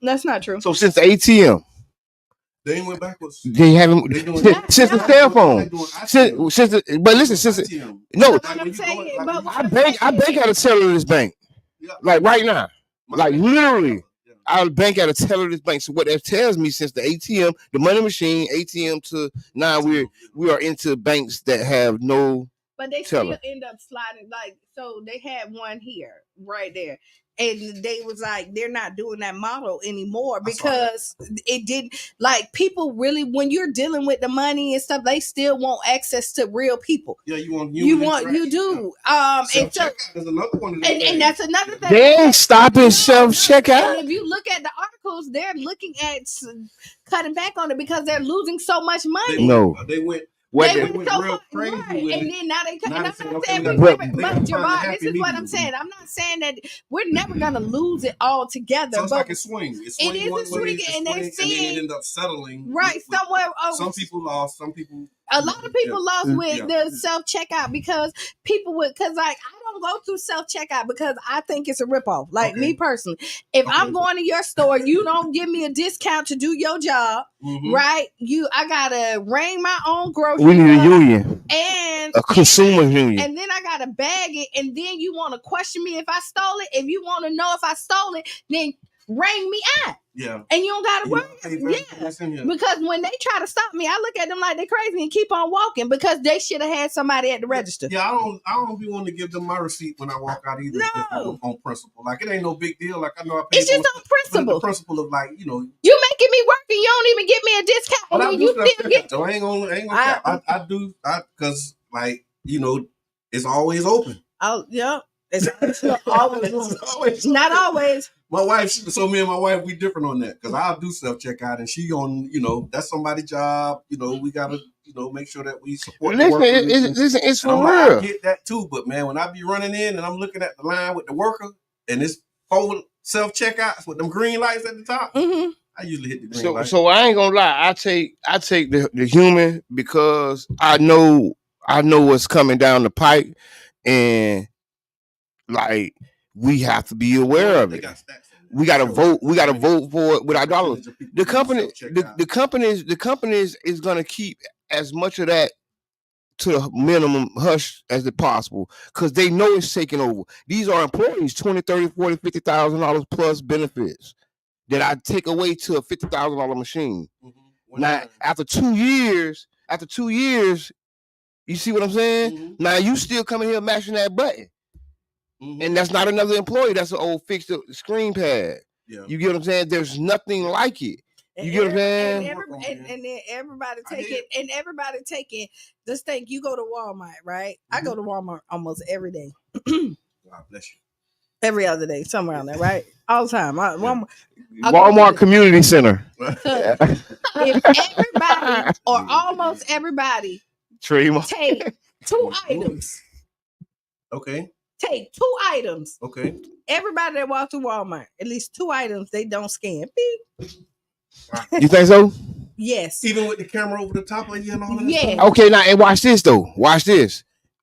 That's not true. So since the ATM, they went backwards. They haven't since the cell phone. But listen, since I bank at a tellerless bank, like right now, like literally, I bank at a tellerless bank. So what that tells me, since the ATM, the money machine, ATM to now we are into banks that have no. But they still end up sliding, like, so they had one here, right there. And they was like, they're not doing that model anymore because it did, like, people really, when you're dealing with the money and stuff, they still want access to real people. Yeah, you do. And so, there's another one. And that's another thing. They ain't stopping self-checkout. And if you look at the articles, they're looking at cutting back on it because they're losing so much money. They went. They went real crazy with it. And then now they come. And I'm not saying, but Gerard, this is what I'm saying. I'm not saying that we're never gonna lose it all together. So it's like a swing. It is a swing, and they're seeing, and it ended up settling right somewhere. Some people lost. Some people. A lot of people lost with the self checkout because people would, because like I don't go through self checkout because I think it's a ripoff. Like me personally, if I'm going to your store, you don't give me a discount to do your job, right? I gotta ring my own groceries. We need a union and a consumer union, and then I gotta bag it, and then you want to question me if I stole it. If you want to know if I stole it, then ring me out. Yeah. And you don't gotta worry. Because when they try to stop me, I look at them like they're crazy and keep on walking because they should have had somebody at the register. Yeah, I don't be wanting to give them my receipt when I walk out either. No. On principle. Like it ain't no big deal. Like I know I pay. It's just on principle. The principle of like, you making me work and you don't even give me a discount. But and you still get so I ain't gonna I do because like, it's always open. Oh yeah. It's always not always. My wife, so me and my wife, we different on that because I'll do self checkout and she on, that's somebody's job. We gotta, make sure that we support. Listen, it's for real. I get that too, but man, when I be running in and I'm looking at the line with the worker and it's 4 self checkouts with them green lights at the top, I usually hit the green light. So I ain't gonna lie, I take the human because I know what's coming down the pipe, and like we have to be aware of it. We gotta vote. We gotta vote for it with our dollars. The companies is gonna keep as much of that to the minimum hush as it possible because they know it's taking over. These are employees, $20,000, $30,000, $40,000, $50,000 plus benefits that I take away to a $50,000 machine. Now, after 2 years, you see what I'm saying? Now you still coming here mashing that button. And that's not another employee. That's an old fixed screen pad. Yeah. You get what I'm saying? There's nothing like it. You get what I'm saying? And then everybody taking this thing. You go to Walmart, right? I go to Walmart almost every day. God bless you. Every other day, somewhere around there, right? All the time. Walmart Community Center. If everybody or almost everybody take 2 items. Okay. Take 2 items. Okay. Everybody that walks through Walmart, at least 2 items, they don't scan. Beep. You think so? Yes. Even with the camera over the top of you and all that? Yeah. Okay, now and watch this though. Watch this.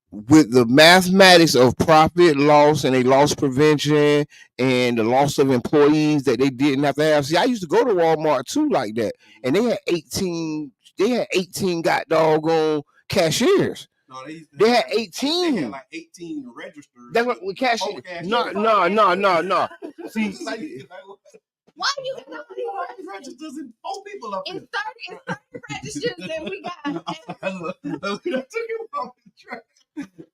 With the mathematics of profit loss and a loss prevention and the loss of employees that they didn't have to have. See, I used to go to Walmart too like that. And they had 18 got doggone cashiers. No, they had 18. They had like 18 registers. That's what we cashiers. No. See, why you got all these registers and 4 people up there? It's 30 registers that we got.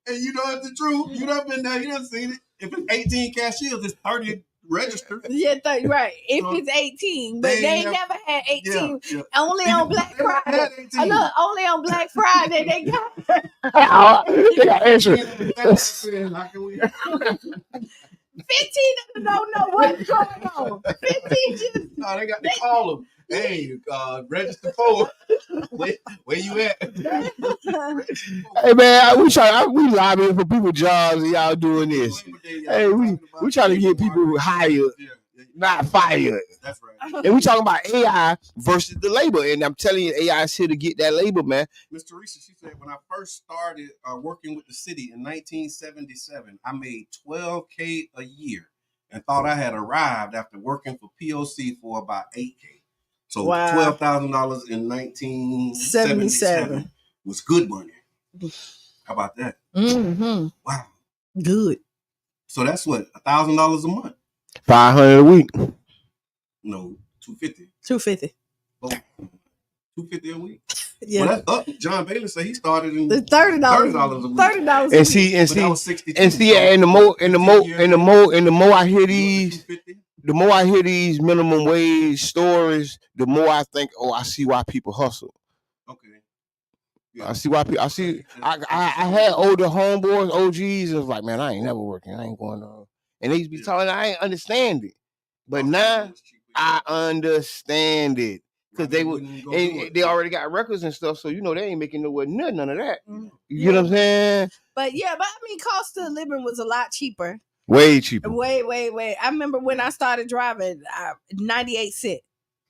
And you know it's the truth. You done been there, you done seen it. If it's 18 cashiers, it's 30 registered. Yeah, right. If it's 18, but they never had 18. Only on Black Friday. Look, only on Black Friday they got. They got extra. 15 don't know what's going on. 15 just. No, they got to call them. Hey, register for where you at? Hey man, we lobbying for people jobs and y'all doing this. Hey, we trying to get people hired, not fired. That's right. And we talking about AI versus the labor, and I'm telling you, AI is here to get that labor, man. Miss Teresa, she said when I first started working with the city in 1977, I made $12K a year and thought I had arrived after working for POC for about $8K. So $12,000 in 1977 was good money. How about that? Mm-hmm. Wow. Good. So that's what, $1,000 a month? $500 a week. No, $250. $250. Oh, $250 a week. Yeah. Well, that's up. John Bailey said he started in $30 a week. $30 And see, and the more I hear these. The more I hear these minimum wage stories, the more I think, oh, I see why people hustle. Okay. Yeah. I see why people. I had older homeboys, OGs, and was like, man, I ain't never working. I ain't going on. And they used to be telling, I ain't understand it. But now I understand it. Because they already got records and stuff, so you know they ain't making none of that. You know what I'm saying? But I mean, cost of living was a lot cheaper. Way cheaper. Way. I remember when I started driving, 98 cents.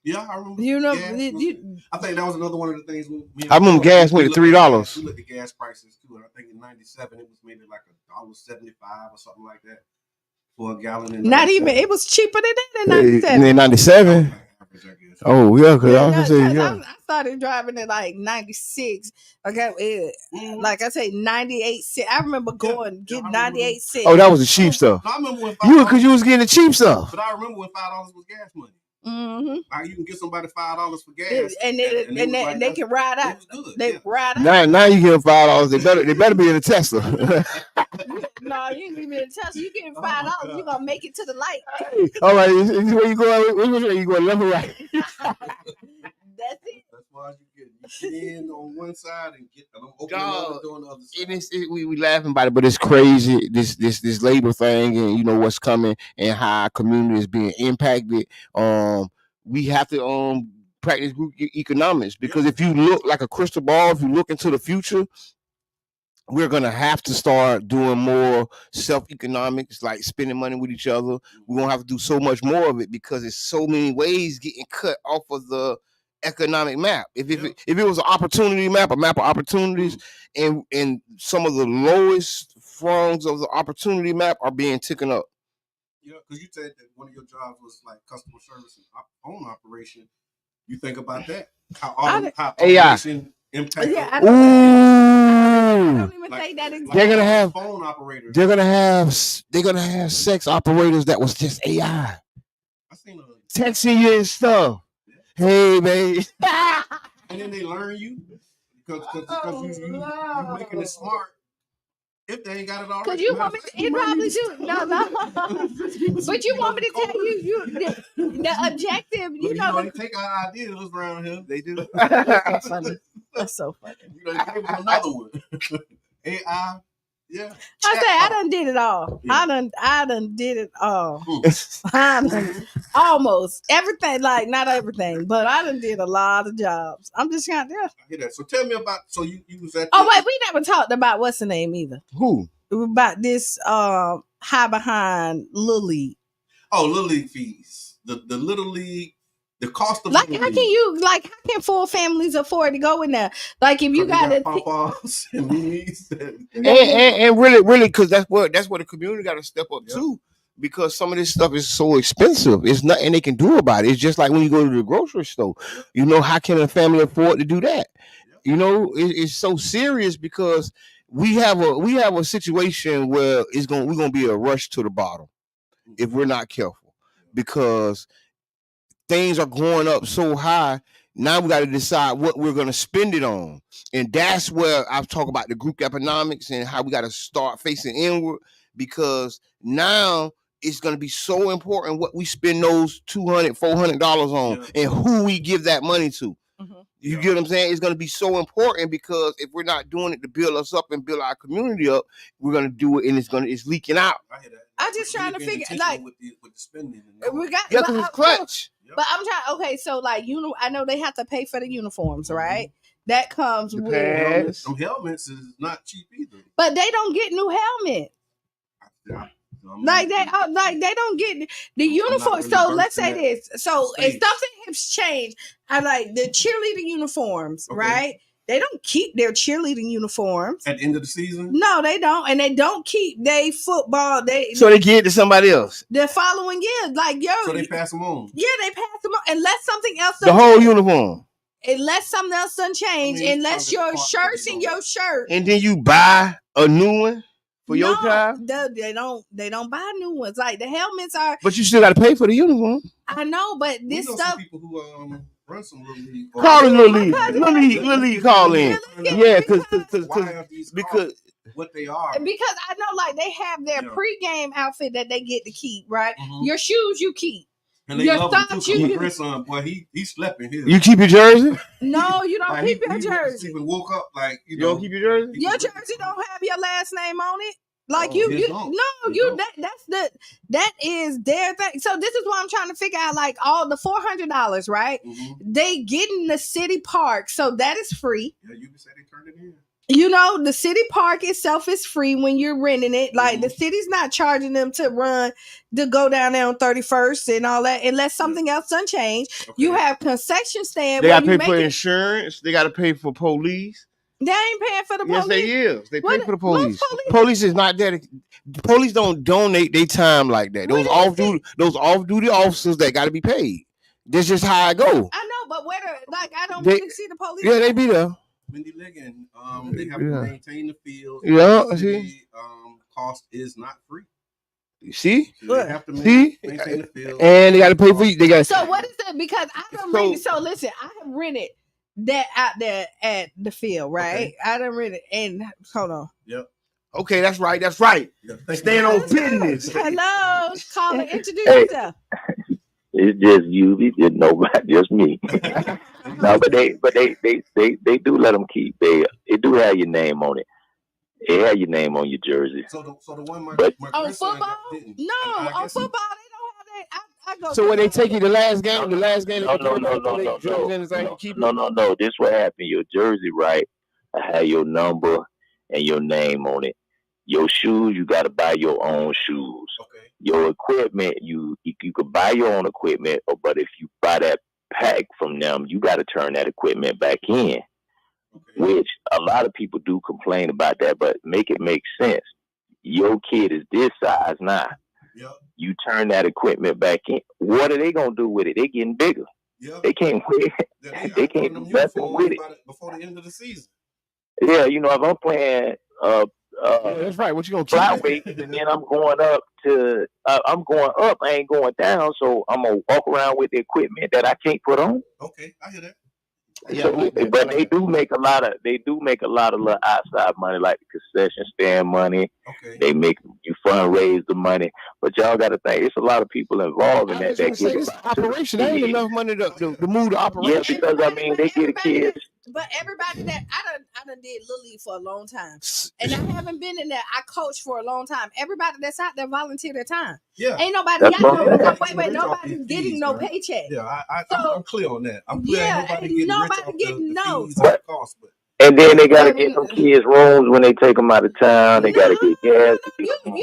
Yeah, I remember. You know, I think that was another one of the things. I remember gas went to $3. We looked at gas prices too, and I think in '97 it was maybe like $1.75 or something like that for a gallon. Not even. It was cheaper than that in '97. In '97. Oh yeah, because I was gonna say I started driving at like 96. Okay, like I say, 98 cents. I remember getting 98 cents. Oh, that was the cheap stuff. I remember when you was getting the cheap stuff. But I remember when $5 was gas money. Mm-hmm. Like you can get somebody $5 for gas, and they can ride out. They ride out. Now you give them $5. They better be in a Tesla. No, you ain't even in a Tesla. You getting $5. You gonna make it to the light. Hey, all right, is where you going? Which way you going? Left or right? That's it. That's why you get in on one side and get open another door on the other side. We laughing about it, but it's crazy. This labor thing, and you know what's coming, and how our community is being impacted. We have to practice group economics, because if you look like a crystal ball, if you look into the future, we're gonna have to start doing more self-economics, like spending money with each other. We're gonna have to do so much more of it because there's so many ways getting cut off of the economic map. If it was an opportunity map, a map of opportunities, and some of the lowest rungs of the opportunity map are being taken up. Yeah, because you said that one of your jobs was like customer service and own operation. You think about that? How automation impact. Yeah, I don't even think that exists. They're gonna have phone operators. They're gonna have sex operators that was just AI. I seen texting you and stuff. Hey, babe. And then they learn you because you making it smart. If they ain't got it already. Because you want me to, it probably do. No. But you want me to tell you the objective, you know. They take our ideas around here. They do. That's so funny. That's so funny. You know, they gave them another one. AI. Yeah. I say I done did it all. Yeah. I done did it all. Almost everything, like not everything, but I done did a lot of jobs. I'm just kind of I hear that. So tell me about. So you was at. Oh wait, we never talked about what's the name either. Who? About this high behind Little League. Oh, Little League fees. The Little League. The cost of how can full families afford to go in there? Like if you got it, and really, because that's where the community got to step up too. Because some of this stuff is so expensive, it's nothing they can do about it. It's just like when you go to the grocery store. You know, how can a family afford to do that? You know, it's so serious because we have a situation where we're gonna be a rush to the bottom if we're not careful, because things are going up so high. Now we got to decide what we're going to spend it on. And that's where I've talked about the group economics and how we got to start facing inward, because now it's going to be so important what we spend those $200, $400 on and who we give that money to. You get what I'm saying? It's going to be so important, because if we're not doing it to build us up and build our community up, we're going to do it and it's leaking out. I'm just trying to figure, like, with the spending. We got, because it's clutch. But I'm trying. Okay, so like, I know they have to pay for the uniforms, right? That comes with helmets. Some helmets is not cheap either. But they don't get new helmets. Like they don't get the uniform. So let's say this. So if something has changed, I like the cheerleading uniforms, right? They don't keep their cheerleading uniforms at the end of the season. No, they don't, and they don't keep their football. So they give it to somebody else the following year. Like so they pass them on. Yeah, they pass them on unless something else. The whole uniform. Unless something else doesn't change, unless your shirts and your shirt. And then you buy a new one for your child. They don't buy new ones. Like the helmets are. But you still got to pay for the uniform. I know, but this stuff. Some people who run some little league. Call it little league. Call in. Yeah, because what they are. Because I know, like they have their pregame outfit that they get to keep, right? Your shoes you keep. And they love him too. You dress on, boy. He slept in here. You keep your jersey? No, you don't keep your jersey. Even woke up like you don't keep your jersey. Your jersey don't have your last name on it. Like that is their thing. So this is what I'm trying to figure out. Like all the $400, right? They get in the city park, so that is free. Yeah, you can say they turned it in. You know, the city park itself is free when you're renting it. Like the city's not charging them to go down there on 31st and all that, unless something else doesn't change. You have concession stand. They got to pay for insurance. They got to pay for police. They ain't paying for the police. Yes, they is. They pay for the police. Police is not that. Police don't donate their time like that. Those off-duty officers that got to be paid. That's just how I go. I know, but I don't really see the police. Yeah, they be there. Mindy Liggin, they have to maintain the field. Yeah, see. Cost is not free. See? So they have to maintain the field. And they got to pay for you. So what is it? Because I don't rent. So listen, I have rented that out there at the field, right? Okay. I done rent it. And hold on. Yep. Okay, that's right. Yeah, staying on business. Hello, call and introduce yourself. It's just you. It's just nobody, just me. No, but they do let them keep. They do have your name on it. They have your name on your jersey. So the one my on football? No, on football they don't have that. I go. So when they take you the last game, No. This what happened. Your jersey, right? I have your number and your name on it. Your shoes, you got to buy your own shoes. Okay. Your equipment, you could buy your own equipment, but if you buy that pack from them, you got to turn that equipment back in. Okay. Which a lot of people do complain about that, but make it make sense. Your kid is this size now. Yep. You turn that equipment back in. What are they gonna do with it? They're getting bigger. Yep. They can't wait. They can't do nothing with it before the end of the season. Yeah, if I'm playing that's right. What you gonna flyweight, and then I'm going up. I ain't going down. So I'm gonna walk around with the equipment that I can't put on. Okay, I hear that. But they do make a lot of little outside money, like the concession stand money. Okay. They make you fundraise the money, but y'all got to think it's a lot of people involved in that. This operation, there ain't enough money to move the operation. Yeah, because they get kids. But everybody that I done did Little League for a long time, and I haven't been in there. I coached for a long time. Everybody that's out there volunteer their time. Yeah, ain't nobody got nobody's getting no paycheck. Yeah, I'm clear on that. I'm clear. Nobody getting no. And then they gotta get some kids rooms when they take them out of town. They gotta get gas. When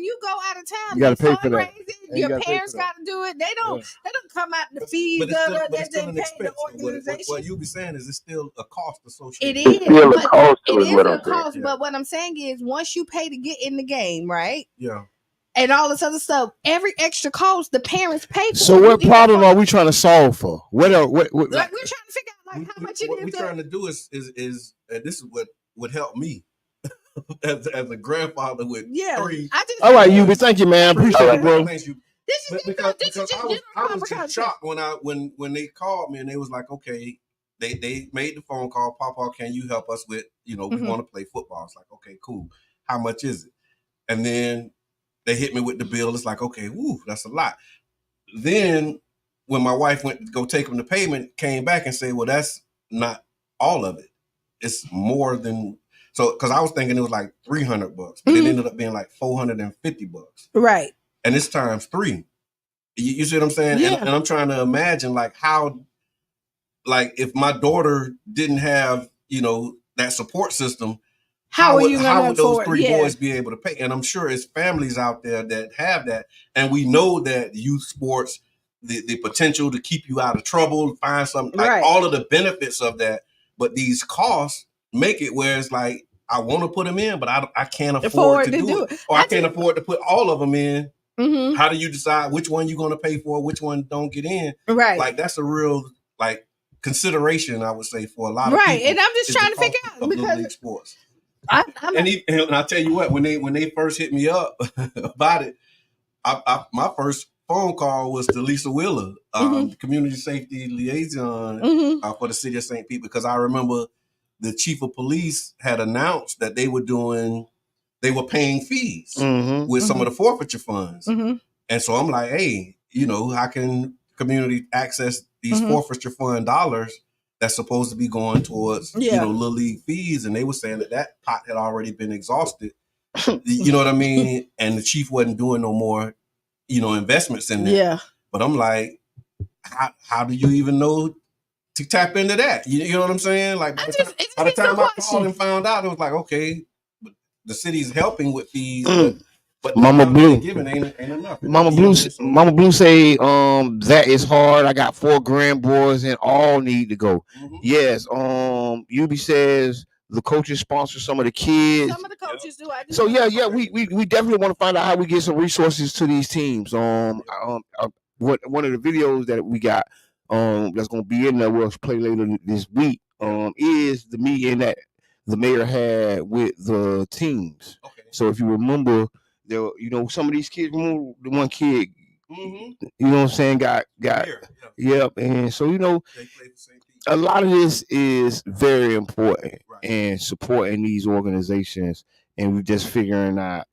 you go out of town, you gotta pay for that. Your parents got to do it. They don't come out the fees that they pay the organization. What you be saying is it's still a cost associated. It is. It's still a cost. It is a cost. But what I'm saying is, once you pay to get in the game, right? Yeah. And all this other stuff, every extra cost the parents pay for. So what problem are we trying to solve for? What like we're trying to figure out how much it is. What we're trying to do is and this is what would help me as a grandfather with 3. All right, Yubi, thank you, man. Appreciate it, bro. This because I was just shocked when they called me and they was like, okay, they made the phone call, Papa, can you help us with, we want to play football. It's like, okay, cool. How much is it? And then they hit me with the bill. It's like, okay, woo, that's a lot. Then when my wife went to go take them to payment, came back and said, well, that's not all of it. It's more than, so, because I was thinking it was like $300, but it ended up being like $450. Right. And it's times 3. You see what I'm saying? Yeah. And I'm trying to imagine like how, like if my daughter didn't have, that support system, how would those 3 boys be able to pay? And I'm sure it's families out there that have that. And we know that youth sports, the potential to keep you out of trouble, find something, like all of the benefits of that. But these costs make it where it's like, I want to put them in, but I can't afford to do it. Or I can't afford to put all of them in. Mm-hmm. How do you decide which one you're going to pay for, which one don't get in? Right. Like that's a real consideration, I would say, for a lot of people. Right. And I'm just trying to figure out because league sports. And I'll tell you what, when they first hit me up about it, my first phone call was to Lisa Wheeler, community safety liaison for the city of St. Pete, because I remember the chief of police had announced that they were paying fees with some of the forfeiture funds. And so I'm like, hey, how can community access these forfeiture fund dollars that's supposed to be going towards, little league fees? And they were saying that pot had already been exhausted. You know what I mean? And the chief wasn't doing no more, investments in there. Yeah. But I'm like, how do you even know to tap into that? You know what I'm saying? Like by the time I called and found out, it was like, okay, the city's helping with fees, but Mama Blue giving ain't enough. Mama Blue say that is hard. I got 4 grandboys and all need to go. Yes. UB says the coaches sponsor some of the kids. Some of the coaches do. So yeah, we definitely want to find out how we get some resources to these teams. One of the videos that we got that's gonna be in there, we'll play later this week, is the meeting that the mayor had with the teams. Okay. So if you remember, there, some of these kids, remember the one kid, you know what I'm saying, got yep. And so a lot of this is very important, and supporting these organizations, and we're just figuring out,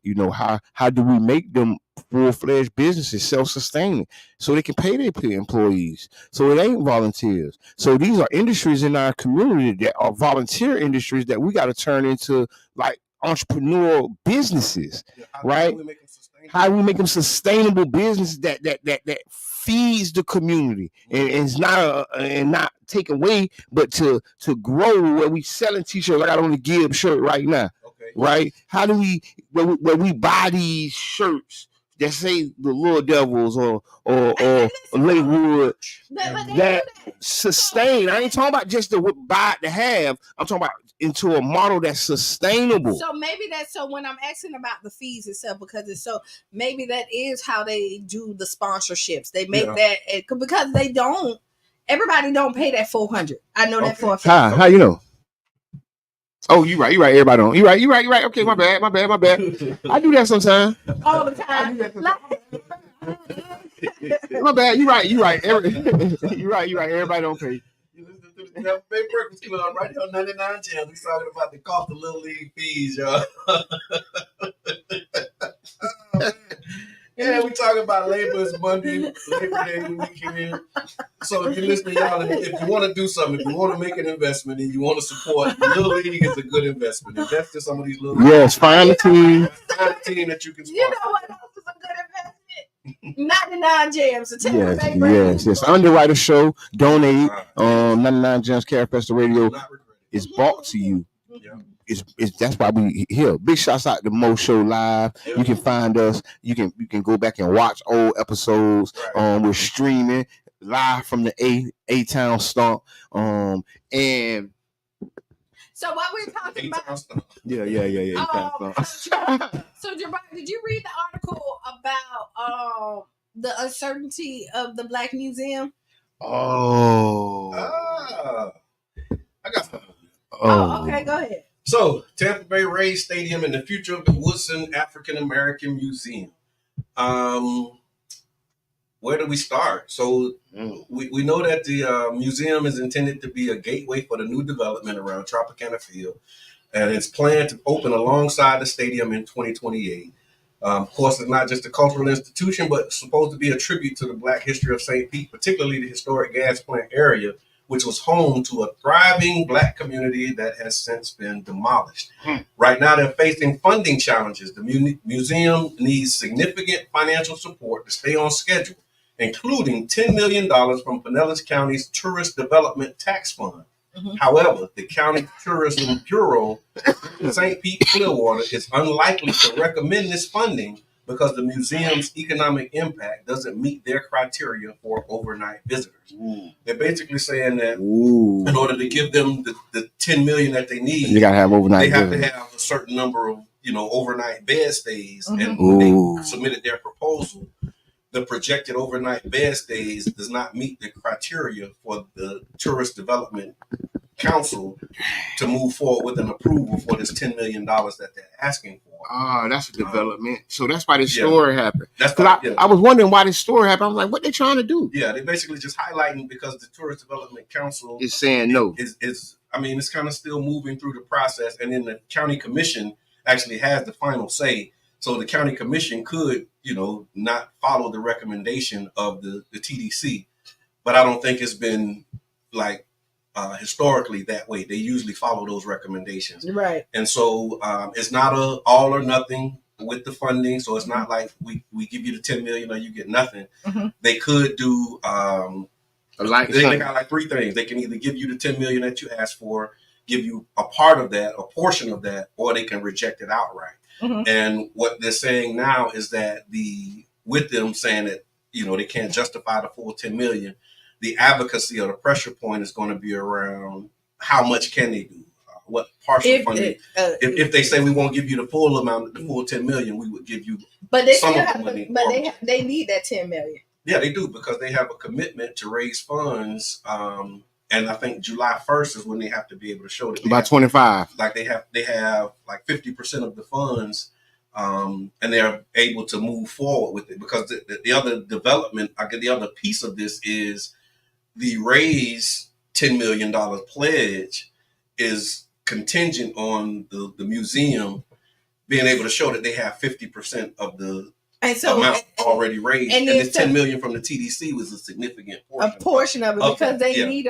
how do we make them full-fledged businesses, self-sustaining, so they can pay their employees, so it ain't volunteers. So these are industries in our community that are volunteer industries that we got to turn into like entrepreneurial businesses, right? How do we make them sustainable business that feeds the community and is not take away, but to grow, where we selling t-shirts. I got on the Gibbs shirt right now. Okay. Right? How do we where we buy these shirts that say the Little Devils or Lakewood that sustain? I ain't talking about just the buy it to have. I'm talking about into a model that's sustainable. So maybe that's so when I'm asking about the fees itself, because it's so maybe that is how they do the sponsorships. They make that because everybody don't pay that $400. I know that for a fact. How you know? Oh, you right. Everybody don't. You right. Okay, my bad. I do that sometimes. All the time. My bad. You right. You right. Everybody don't pay. You listen to the Tampa Bay Breakfast Club right here on 99 Channel. We talking about the cost of little league fees, y'all. Yeah, we talking about Labor Monday, Labor Day weekend. So if you're listening, y'all, if you want to do something, if you want to make an investment and you want to support, Little League is a good investment. Invest in some of these little leagues. Find a team. Find a team that you can sponsor. You know what else is a good investment? 99 Gems. Yes. Underwriter show. Donate. 99 Gems Carefest Radio is brought to you. Yeah. That's why we here. Big shouts out to Mo Show Live. You can find us. You can go back and watch old episodes. We're streaming live from the A-Town Stomp. And so what we're talking about. Yeah. So Jabbar, did you read the article about the uncertainty of the Black Museum? I got something. Oh, okay, go ahead. So, Tampa Bay Rays Stadium and the future of the Woodson African American Museum. where do we start? So we know that the museum is intended to be a gateway for the new development around Tropicana Field, and it's planned to open alongside the stadium in 2028. Of course, it's not just a cultural institution, but it's supposed to be a tribute to the Black history of St. Pete, particularly the historic gas plant area, which was home to a thriving Black community that has since been demolished. Right now, they're facing funding challenges. The museum needs significant financial support to stay on schedule, including $10 million from Pinellas County's Tourist Development Tax Fund. However, the County Tourism Bureau in St. Pete Clearwater is unlikely to recommend this funding because the museum's economic impact doesn't meet their criteria for overnight visitors. They're basically saying that in order to give them the $10 million that they need, You gotta have overnight they have visitors. to have a certain number of overnight bed stays. And when they submitted their proposal, the projected overnight bed stays does not meet the criteria for the Tourist Development Council to move forward with an approval for this $10 million that they're asking for. That's a development. So that's why this story happened. That's because I was wondering why this story happened. I was like, what they trying to do? Yeah, they basically just highlighting because the Tourist Development Council is saying no. Is I mean, it's kind of still moving through the process, and then the county commission actually has the final say. So the county commission could, not follow the recommendation of the TDC, but I don't think it's been like historically that way. They usually follow those recommendations, right? And so it's not a all or nothing with the funding. So it's not like we give you the 10 million or you get nothing. They could do they got like three things. They can either give you the 10 million that you asked for, give you a part of that, a portion of that, or they can reject it outright. And what they're saying now is that with them saying that, they can't justify the full 10 million, the advocacy or the pressure point is going to be around how much can they do? What partial funding? If they say we won't give you the full amount, the full 10 million, we would give you some of the money. But they need that 10 million. Yeah, they do, because they have a commitment to raise funds. And I think July 1st is when they have to be able to show that About 25. Like they have like 50% of the funds, and they're able to move forward with it, because the other development, the other piece of this is the raise $10 million pledge is contingent on the museum being able to show that they have 50% of the amount already raised. And this 10 million from the TDC was a significant portion of it, because they need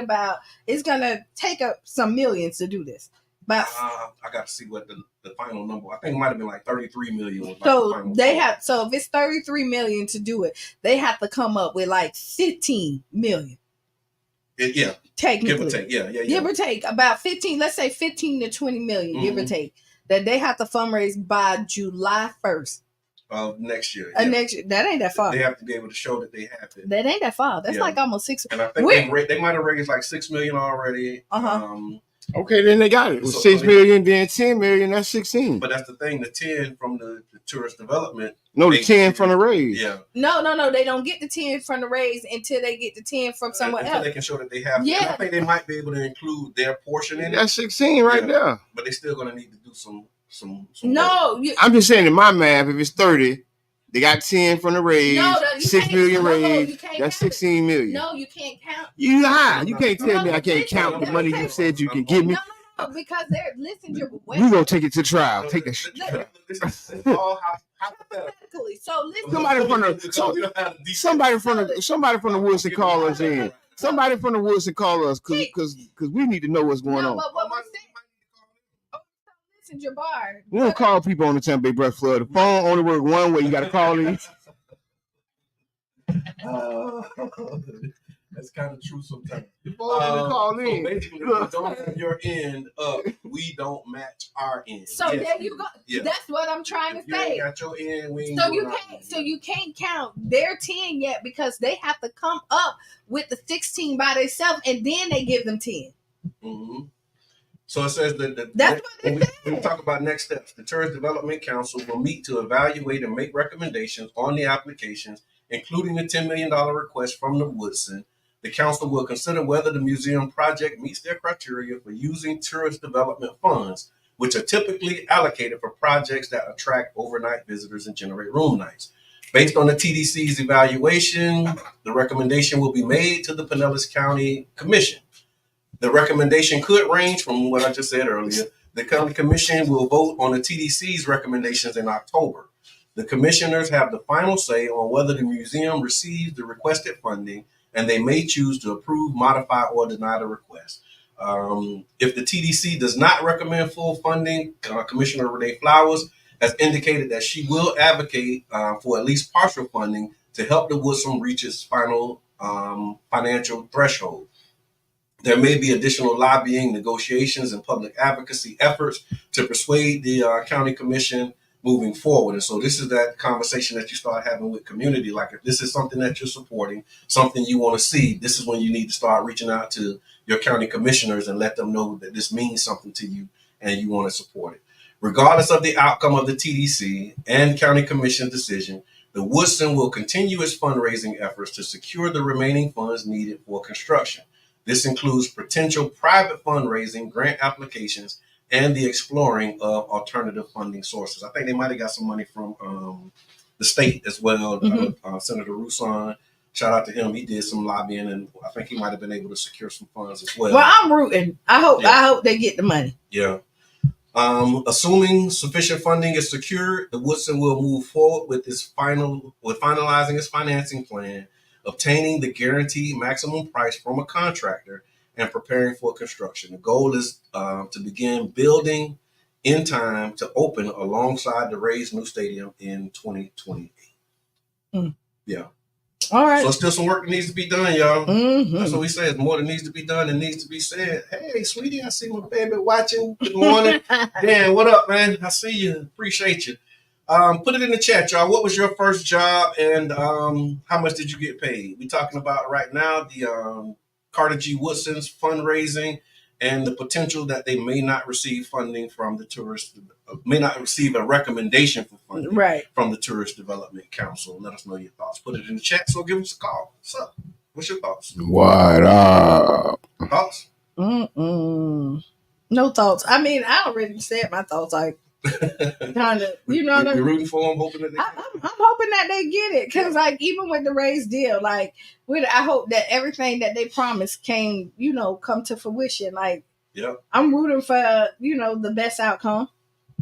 it's going to take up some millions to do this. But I got to see what the final number. I think it might have been like 33 million. So if it's 33 million to do it, they have to come up with like 15 million. Technically, give or take, give or take about 15. Let's say 15 to 20 million, give or take, that they have to fundraise by July 1st of next year. Next year. That ain't that far. They have to be able to show that they have it. That ain't that far. That's like almost 6. And I think they might have raised like 6 million already. Okay, then they got it. It was 6 million, then 10 million. That's 16. But that's the thing. The 10 from the tourist development. No, the 10 from the raise. Yeah. No. They don't get the 10 from the raise until they get the 10 from somewhere else. They can show that they have. Yeah. And I think they might be able to include their portion in it. That's 16 right there. But they're still going to need to do some. No, I'm just saying in my math, if it's 30, they got 10 from the raise, 6 million raise. That's 16 million. No, you can't count. You can't tell me I can't count the money you said you can give me. No, because we gonna take it to trial. Take it. This is all hypothetically. So listen. Somebody from the Woodson call us in. Somebody from the Woodson call us because we need to know what's going on. But what we're saying, listen, Jabbar. We don't call people on the Tampa Bay Breath Flood. The phone only works one way. You got to call in. That's kind of true sometimes. Call in. So basically, if you don't have your end up, we don't match our end. So there you go. Yeah. That's what I'm trying to say. You got your end. You can't count their 10 yet, because they have to come up with the 16 by themselves, and then they give them 10. Mm-hmm. So it says that when we talk about next steps, the Tourist Development Council will meet to evaluate and make recommendations on the applications, including the $10 million request from the Woodson. The council will consider whether the museum project meets their criteria for using tourist development funds, which are typically allocated for projects that attract overnight visitors and generate room nights. Based on the TDC's evaluation, the recommendation will be made to the Pinellas County Commission. The recommendation could range from what I just said earlier. The county commission will vote on the TDC's recommendations in October. The commissioners have the final say on whether the museum receives the requested funding, and they may choose to approve, modify, or deny the request. If the TDC does not recommend full funding, Commissioner Renee Flowers has indicated that she will advocate for at least partial funding to help the Woodson reach its final financial threshold. There may be additional lobbying, negotiations, and public advocacy efforts to persuade the county commission moving forward. And so this is that conversation that you start having with community. Like if this is something that you're supporting, something you want to see, this is when you need to start reaching out to your county commissioners and let them know that this means something to you and you want to support it. Regardless of the outcome of the TDC and county commission decision, the Woodson will continue its fundraising efforts to secure the remaining funds needed for construction. This includes potential private fundraising, grant applications, and the exploring of alternative funding sources. I think they might have got some money from the state as well. Senator Woodson, shout out to him. He did some lobbying, and I think he might have been able to secure some funds as well. Well, I'm rooting. I hope they get the money. Yeah. Assuming sufficient funding is secured, the Woodson will move forward with finalizing its financing plan, obtaining the guaranteed maximum price from a contractor, and preparing for construction. The goal is to begin building in time to open alongside the raised new stadium in 2028. Yeah. All right. So still some work that needs to be done, y'all. Mm-hmm. That's what we say. It's more that needs to be done than needs to be said. Hey, sweetie, I see my baby watching. Good morning. Dan, what up, man? I see you. Appreciate you. Put it in the chat, y'all. What was your first job and how much did you get paid? We're talking about right now the Carter G. Woodson's fundraising and the potential that they may not receive funding from the tourist, may not receive a recommendation for funding from the Tourist Development Council. Let us know your thoughts. Put it in the chat, so give us a call. What's up? What's your thoughts? What up? Thoughts? No thoughts. I mean, I already said my thoughts. Like, kind of, you know what I mean? You're rooting for them, hoping that they I'm hoping that they get it, because like even with the raised deal, like I hope that everything that they promised come to fruition. Like, I'm rooting for the best outcome.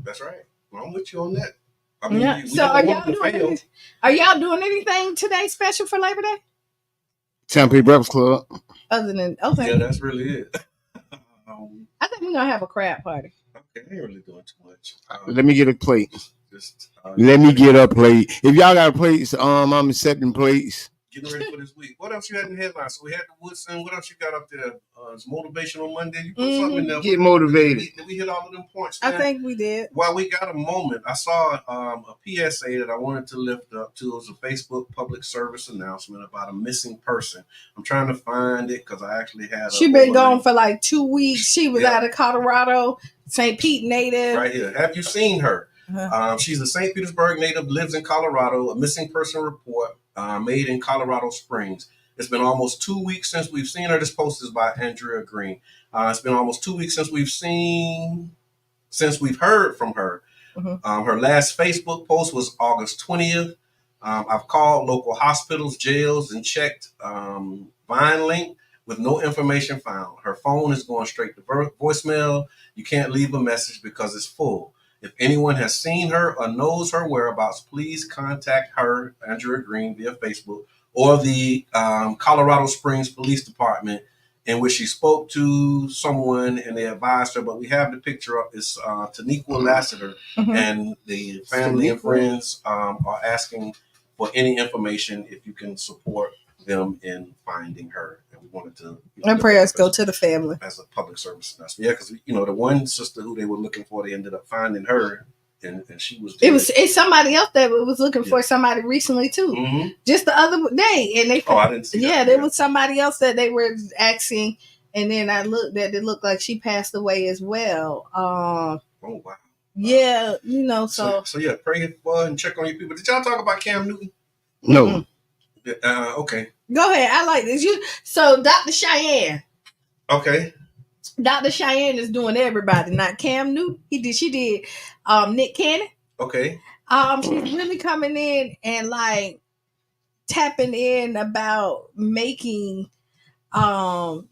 That's right. Well, I'm with you on that. I mean, yeah. So are y'all doing anything today special for Labor Day? St.Pete Breakfast Club. Other than yeah, that's really it. I think we're gonna have a crab party. Okay, I ain't really doing too much. Let me get a plate. Let me get a plate. If y'all got a plate, I'm accepting plates. Getting ready for this week. What else you had in the headlines? So we had the Woodson. What else you got up there? It's Motivational Monday. You put something in there. Get motivated. Did we hit all of them points, man? I think we did. While we got a moment, I saw a PSA that I wanted to lift up to. It was a Facebook public service announcement about a missing person. I'm trying to find it because I actually had. She been gone for like 2 weeks. She was out of Colorado, St. Pete native. Right here. Have you seen her? She's a St. Petersburg native, lives in Colorado. A missing person report made in Colorado Springs. It's been almost 2 weeks since we've seen her. This post is by Andrea Green. It's been almost 2 weeks since we've heard from her. Her last Facebook post was August 20th. I've called local hospitals, jails, and checked VineLink with no information found. Her phone is going straight to voicemail. You can't leave a message because it's full. If anyone has seen her or knows her whereabouts, please contact her, Andrea Green, via Facebook, or the Colorado Springs Police Department, in which she spoke to someone and they advised her. But we have the picture up. It's Taniqua Lassiter, and the family and friends are asking for any information if you can support them in finding her. And we wanted to. And prayers go to the family as a public service announcement. Yeah, because the one sister who they were looking for, they ended up finding her, and she was dead. It's somebody else that was looking for somebody recently too. Just the other day, and they I didn't see that. There was somebody else that they were asking, and then I looked at it looked like she passed away as well. Oh wow. Yeah, so yeah, pray for and check on your people. Did y'all talk about Cam Newton? No. Okay. Go ahead. I like this. So Dr. Cheyenne. Okay. Dr. Cheyenne is doing everybody, not Cam Newton. She did Nick Cannon. Okay. She's really coming in and like tapping in about making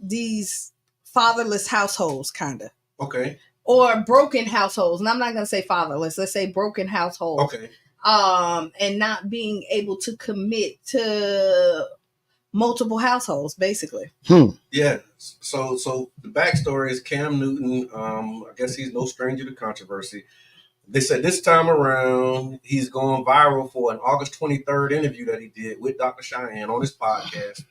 these fatherless households, kind of. Okay. Or broken households. And I'm not gonna say fatherless, let's say broken households. Okay. And not being able to commit to multiple households, basically. Yeah. So the backstory is Cam Newton. I guess he's no stranger to controversy. They said this time around he's going viral for an August 23rd interview that he did with Dr. Cheyenne on his podcast,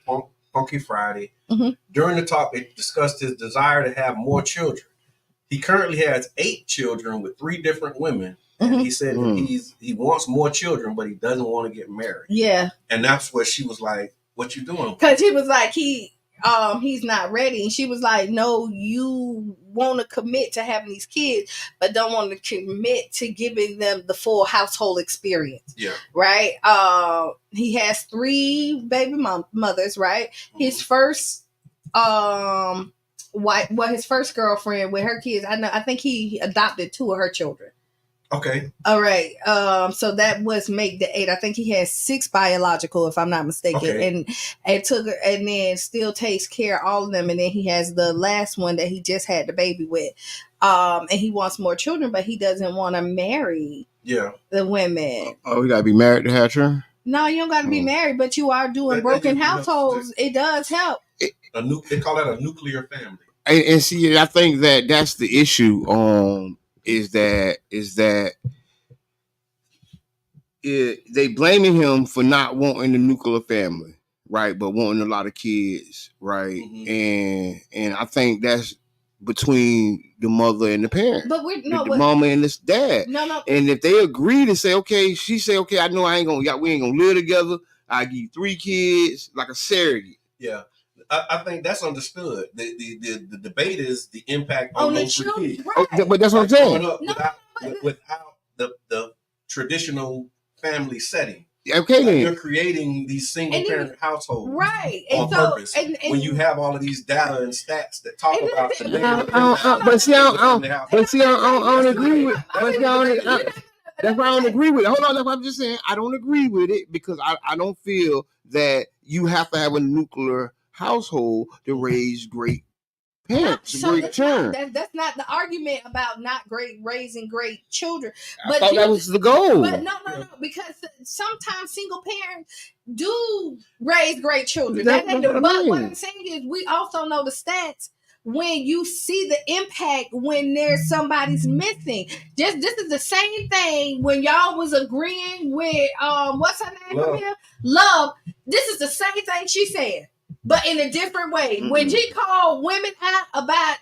Funky Friday. Mm-hmm. During the talk, they discussed his desire to have more children. He currently has 8 children with 3 different women. And he said that he wants more children, but he doesn't want to get married. Yeah. And that's where she was like, "What you doing?" Because he was like, he's not ready. And she was like, no, you want to commit to having these kids, but don't want to commit to giving them the full household experience. Yeah. Right? He has 3 baby mothers, right? His first his first girlfriend with her kids, I think he adopted 2 of her children. Okay. All right. So that was make the 8. I think he has 6 biological, if I'm not mistaken. Okay. And then still takes care of all of them. And then he has the last one that he just had the baby with. And he wants more children, but he doesn't want to marry the women. Oh, you gotta be married to have children? No, you don't got to be married, but you are doing broken households. It does help. They call that a nuclear family. And see, I think that's the issue. Is that they blaming him for not wanting the nuclear family, right? But wanting a lot of kids, right? Mm-hmm. And I think that's between the mother and the parent, but the mama and this dad. No. And if they agree to say, okay, she say, okay, I know we ain't gonna live together. I give you 3 kids like a surrogate. Yeah. I think that's understood. The debate is the impact on those 3 kids. Right. But that's what I'm saying. Without the traditional family setting. Okay, then you're creating these single parent households, right? On purpose. When you have all of these data and stats that talk about I don't agree with. That's why I don't agree with it. Hold on, that's what I'm just saying. I don't agree with it because I don't feel that you have to have a nuclear household to raise great parents, great children. That's not the argument about not raising great children. But I thought that was the goal. But no, because sometimes single parents do raise great children. But what I'm saying is, we also know the stats. When you see the impact when there's somebody's missing, this is the same thing when y'all was agreeing with what's her name from here? Love. This is the same thing she said, but in a different way. Mm-hmm. When she called women out about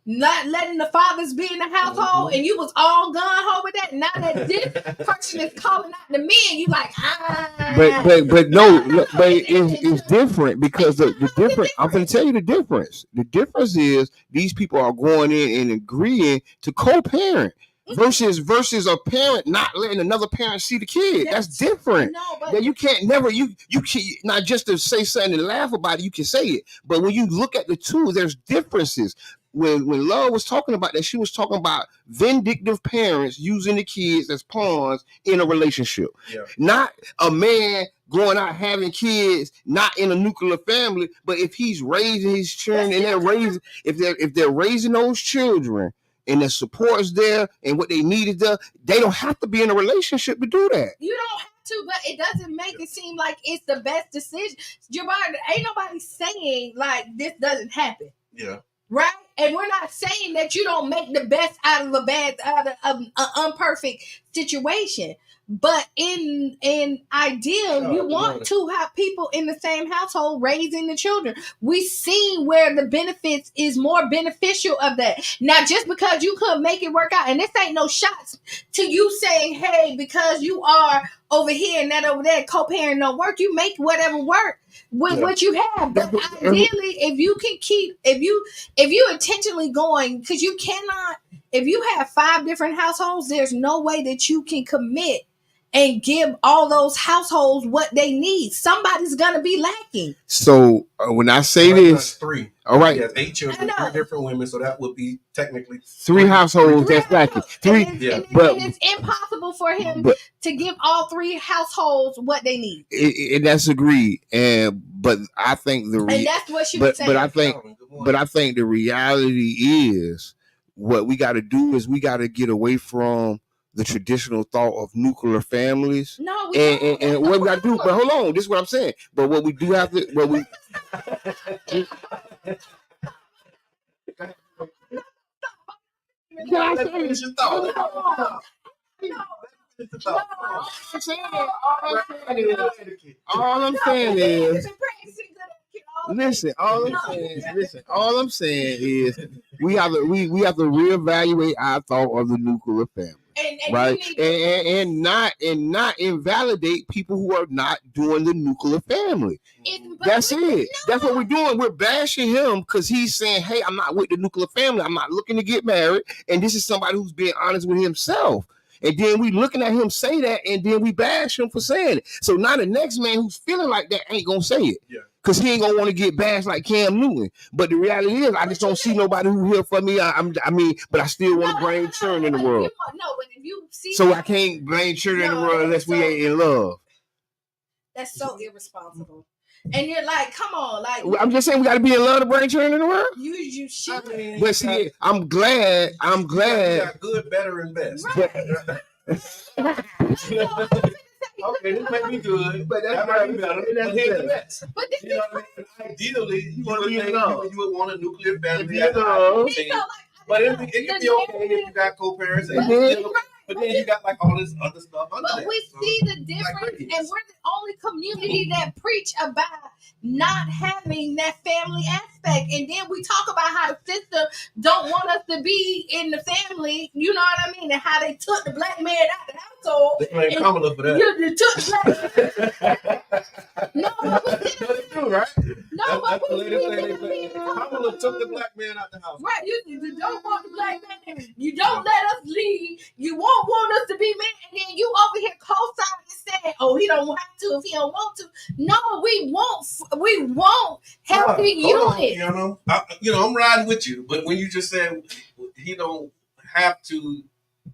not letting the fathers be in the household, and you was all gung-ho with that. Now that this person is calling out the men, you like, But no, it's different because the difference. I'm going to tell you the difference. The difference is these people are going in and agreeing to co-parent. Versus a parent not letting another parent see the kid. That's different. No, you can't you can't, not just to say something and laugh about it, you can say it. But when you look at the two, there's differences. When Love was talking about that, she was talking about vindictive parents using the kids as pawns in a relationship. Yeah. Not a man going out having kids, not in a nuclear family, but if he's raising his children and they're raising those children and the support is there and what they need is there, they don't have to be in a relationship to do that. You don't have to, but it doesn't make it seem like it's the best decision. Ain't nobody saying like this doesn't happen. Yeah. Right? And we're not saying that you don't make the best out of an unperfect situation. But in ideal, you want to have people in the same household raising the children. We seen where the benefits is more beneficial of that. Now, just because you couldn't make it work out, and this ain't no shots to you saying, hey, because you are over here and that over there, co-parent don't work, you make whatever work with what you have. But ideally, if you can if you intentionally going, because you cannot, if you have 5 different households, there's no way that you can commit and give all those households what they need. Somebody's gonna be lacking. So when I say this, 3. All right. He has 8 children, 3 different women, so that would be technically 3 households that's lacking. 3, and it's impossible for him to give all 3 households what they need. And that's agreed. But I think and that's what she was saying. But I think the reality is what we got to do is we got to get away from the traditional thought of nuclear families. No, and what we got to do. But hold on, this is what I'm saying. But what we do have to, what we. Can I finish your thought? All I'm saying is, listen. All I'm saying is, we have to reevaluate our thought of the nuclear family, right? And not invalidate people who are not doing the nuclear family. That's it. That's what we're doing. We're bashing him because he's saying, "Hey, I'm not with the nuclear family. I'm not looking to get married." And this is somebody who's being honest with himself. And then we looking at him say that, and then we bash him for saying it. So now the next man who's feeling like that ain't gonna say it. Yeah. Because he ain't gonna want to get bashed like Cam Newton. But the reality is, I just don't see nobody who here for me. But I still want to bring children in the world. But if you see so I can't bring children in the world unless we ain't in love. That's so irresponsible. And you're like, come on, like I'm just saying we got to be in love to bring children in the world. You should. But see, I'm glad. You got good, better, and best. Right. Okay, this may be good, but that might be better. But here's the best. But you know what I mean? Ideally, you would want a nuclear family. But it can be okay if you got co-parents. But then you got like all this other stuff under But that. we see the difference, and we're the only community that preach about not having that family aspect. And then we talk about how the system don't want us to be in the family, you know what I mean? And how they took the black man out the household. They blame Kamala for that. You took the black man. No, but we did. Do, right? No, but Kamala took the black man out the house. Right, you don't want the black man. You don't let us leave. You won't want us to be men, and then you over here co-signing saying, "Oh, he don't have to if he don't want to." No, we won't healthy unit. I'm riding with you, but when you just said he don't have to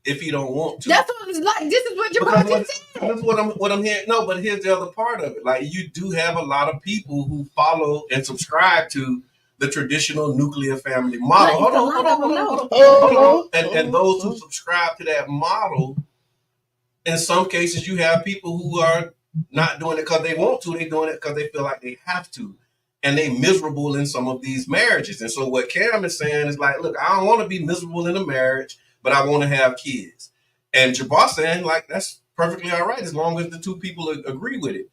if he don't want to, that's what it's like. This is what you're saying. That's what I'm hearing. No, but here's the other part of it. Like you do have a lot of people who follow and subscribe to the traditional nuclear family model. Hold on. And those who subscribe to that model, in some cases, you have people who are not doing it because they want to. They're doing it because they feel like they have to. And they miserable in some of these marriages. And so what Cam is saying is like, look, I don't want to be miserable in a marriage, but I want to have kids. And Jabbar saying like, that's perfectly all right as long as the two people agree with it.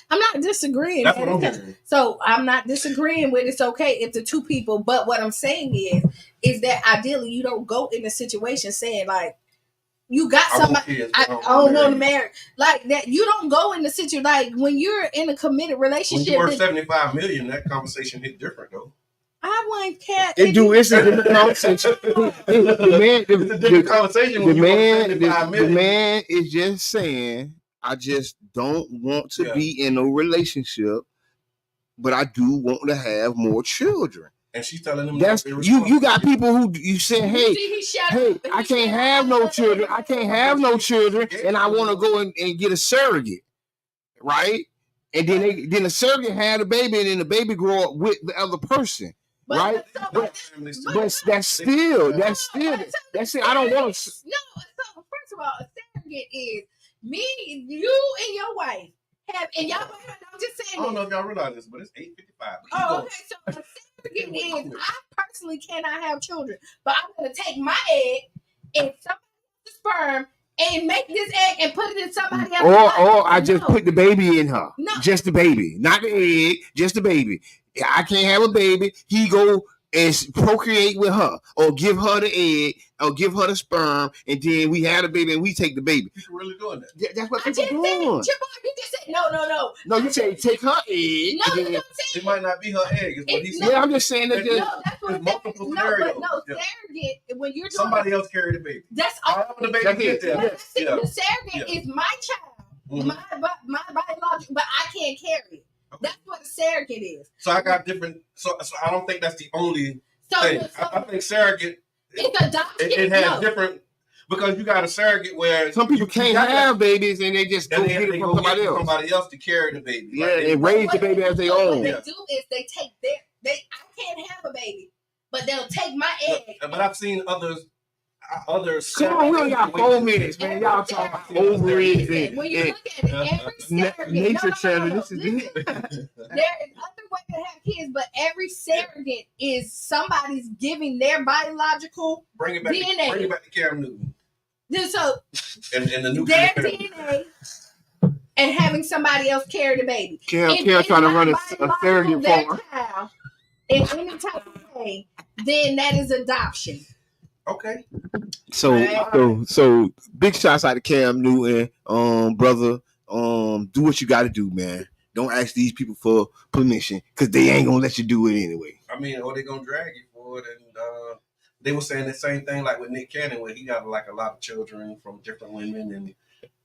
I'm not disagreeing. That's what I'm hearing. So I'm not disagreeing with it's okay if the two people, but what I'm saying is that ideally you don't go in a situation saying like you got somebody I don't know the marriage like that. You don't go in the situation like when you're in a committed relationship. When you were $75 million, that conversation hit different though. I want cat. It's a different conversation. The man is just saying, I just don't want to be in a relationship, but I do want to have more children. And she's telling him that's you got people who you say, hey, I can't have no children. I can't have no children, and I want to go and get a surrogate, right? And then the surrogate had a baby, and then the baby grow up with the other person. Right, but that's still. I don't want to. No, so first of all, a surrogate is me, you, and your wife have, and y'all. I'm just saying. I don't know if y'all realize this, but it's 8:55. Oh, okay. So a surrogate is I personally cannot have children, but I'm gonna take my egg and somebody's sperm and make this egg and put it in somebody else. Or I just put the baby in her. No. Just the baby, not the egg, just the baby. I can't have a baby. He go and procreate with her, or give her the egg, or give her the sperm, and then we have a baby and we take the baby. People really doing that. That's what I people just said, doing. you just said, no. No, you say take her egg. No, and then, it might not be her egg. Is what he said. Yeah, I'm just saying that. No, that's what multiple no, scenarios. but no, surrogate, when you're doing Somebody else carried the baby. That's all. The baby get there. The surrogate is my child, my biological, but I can't carry it. That's what a surrogate is. So I got different. So I don't think that's the only thing. I think surrogate. It's adoption. It has different, because you got a surrogate where some people can't have babies and they just go get it from somebody else to carry the baby. Yeah, and raise the baby as they own. What they do is they take I can't have a baby, but they'll take my egg. But I've seen others. Come on, we only got 4 minutes, man. Y'all talking about ovaries and when you look at it, every surrogate, nature channel. There is other ways to have kids, but every surrogate is somebody's giving their biological DNA. Bring it back to Cam Newton. So and the new their DNA and having somebody else carry the baby. Cam trying to run a surrogate for her. In any type of way, then that is adoption. Okay. So big shouts out to Cam Newton, brother. Do what you got to do, man. Don't ask these people for permission because they ain't gonna let you do it anyway. I mean, or they gonna drag you for it. And they were saying the same thing like with Nick Cannon, where he got like a lot of children from different women,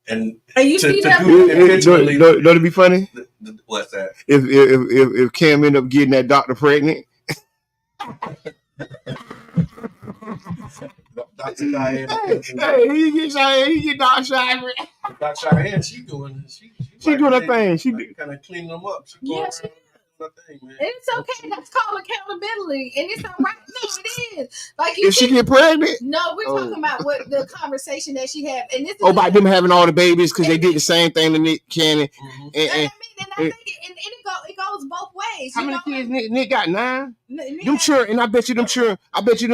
and you see that? Don't it be funny? What's that? If Cam end up getting that doctor pregnant. Dr. Diane. Hey, he get Dr. Cheyenne. Dr. Cheyenne, she doing her thing. She kind of cleaning them up. She Yes, thing, man. it's okay. That's called accountability, and it's all right. No, it is. Like if she get pregnant. No, we're talking about what the conversation that she had, and this is about them having all the babies because they did the same thing to Nick Cannon. I think it goes both ways. How many kids Nick got? 9. Them children, and I bet you them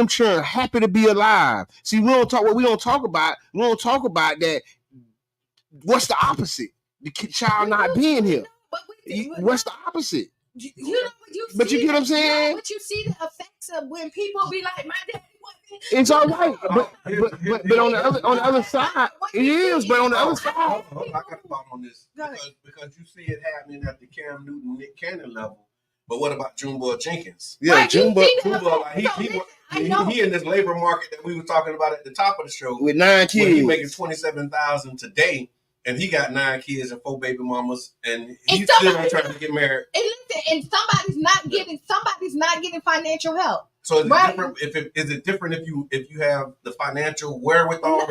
children happy to be alive. See, we don't talk about that. What's the opposite? The child not being here. What's the opposite? You know what you but see, you get what I'm saying? But you see the effects of when people be like, my daddy wasn't. It's all right, but on the other side, it is. But on the other side, I got a thought on this because you see it happening at the Cam Newton, Nick Cannon level. But what about Junebug Jenkins? Yeah, right, Junebug, he in this labor market that we were talking about at the top of the show with 9 kids. He making $27,000 today. And he got 9 kids and 4 baby mamas, and he's still not trying to get married. And somebody's not getting financial help. So is it different? Is it different if you have the financial wherewithal?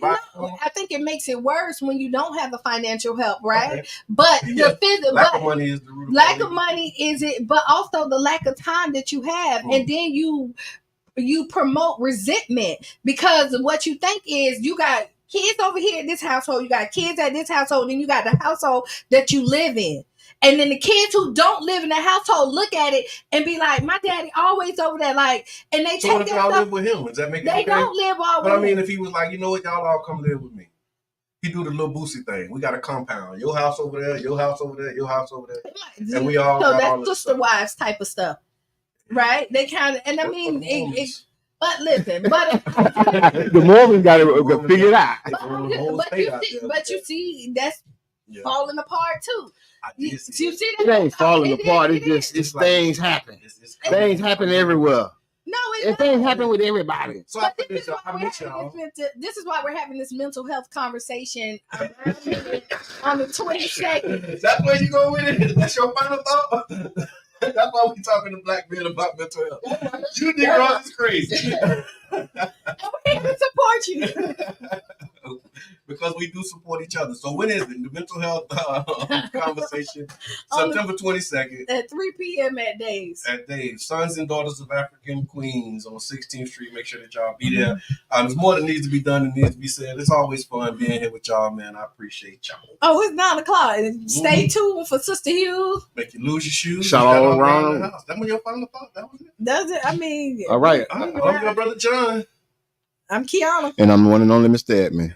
I think it makes it worse when you don't have the financial help, right? Okay. But the physical lack of money is the root of lack of money is it, but also the lack of time that you have, and then you promote resentment because what you think is you got kids over here at this household, you got kids at this household, and you got the household that you live in. And then the kids who don't live in the household look at it and be like, my daddy always over there, like, and they so what if y'all live with him? Does that make it okay? They don't live all with him. But I mean, if he was like, you know what, y'all all come live with me. He do the little Boosie thing. We got a compound. Your house over there, your house over there, your house over there. And we all so got all that's sister wives type of stuff. Right? They kind of, and I mean, but listen, the Mormons got to figure it out. But you see, that's falling apart too. You see that? It ain't falling apart. It's things happen. Things happen everywhere. No, things happen with everybody. So this is why we're having this mental health conversation on the 22nd. That's where you go with it. That's your final thought. That's why we talking to black men about mental health. You Negroes is crazy. And we're here to support you. Because we do support each other. So when is it? The mental health conversation, September 22nd. At 3 p.m. at Dave's. At Dave's. Sons and Daughters of African Queens on 16th Street. Make sure that y'all be there. There's more that needs to be done and needs to be said. It's always fun being here with y'all, man. I appreciate y'all. Oh, it's 9 o'clock. Stay tuned for Sister Hughes. Make you lose your shoes. Shout out around the house. That was your final thought. That was it. Does it? I mean. All right. I'm your brother John. I'm Kiana. And I'm the one and only Mr. Edmund.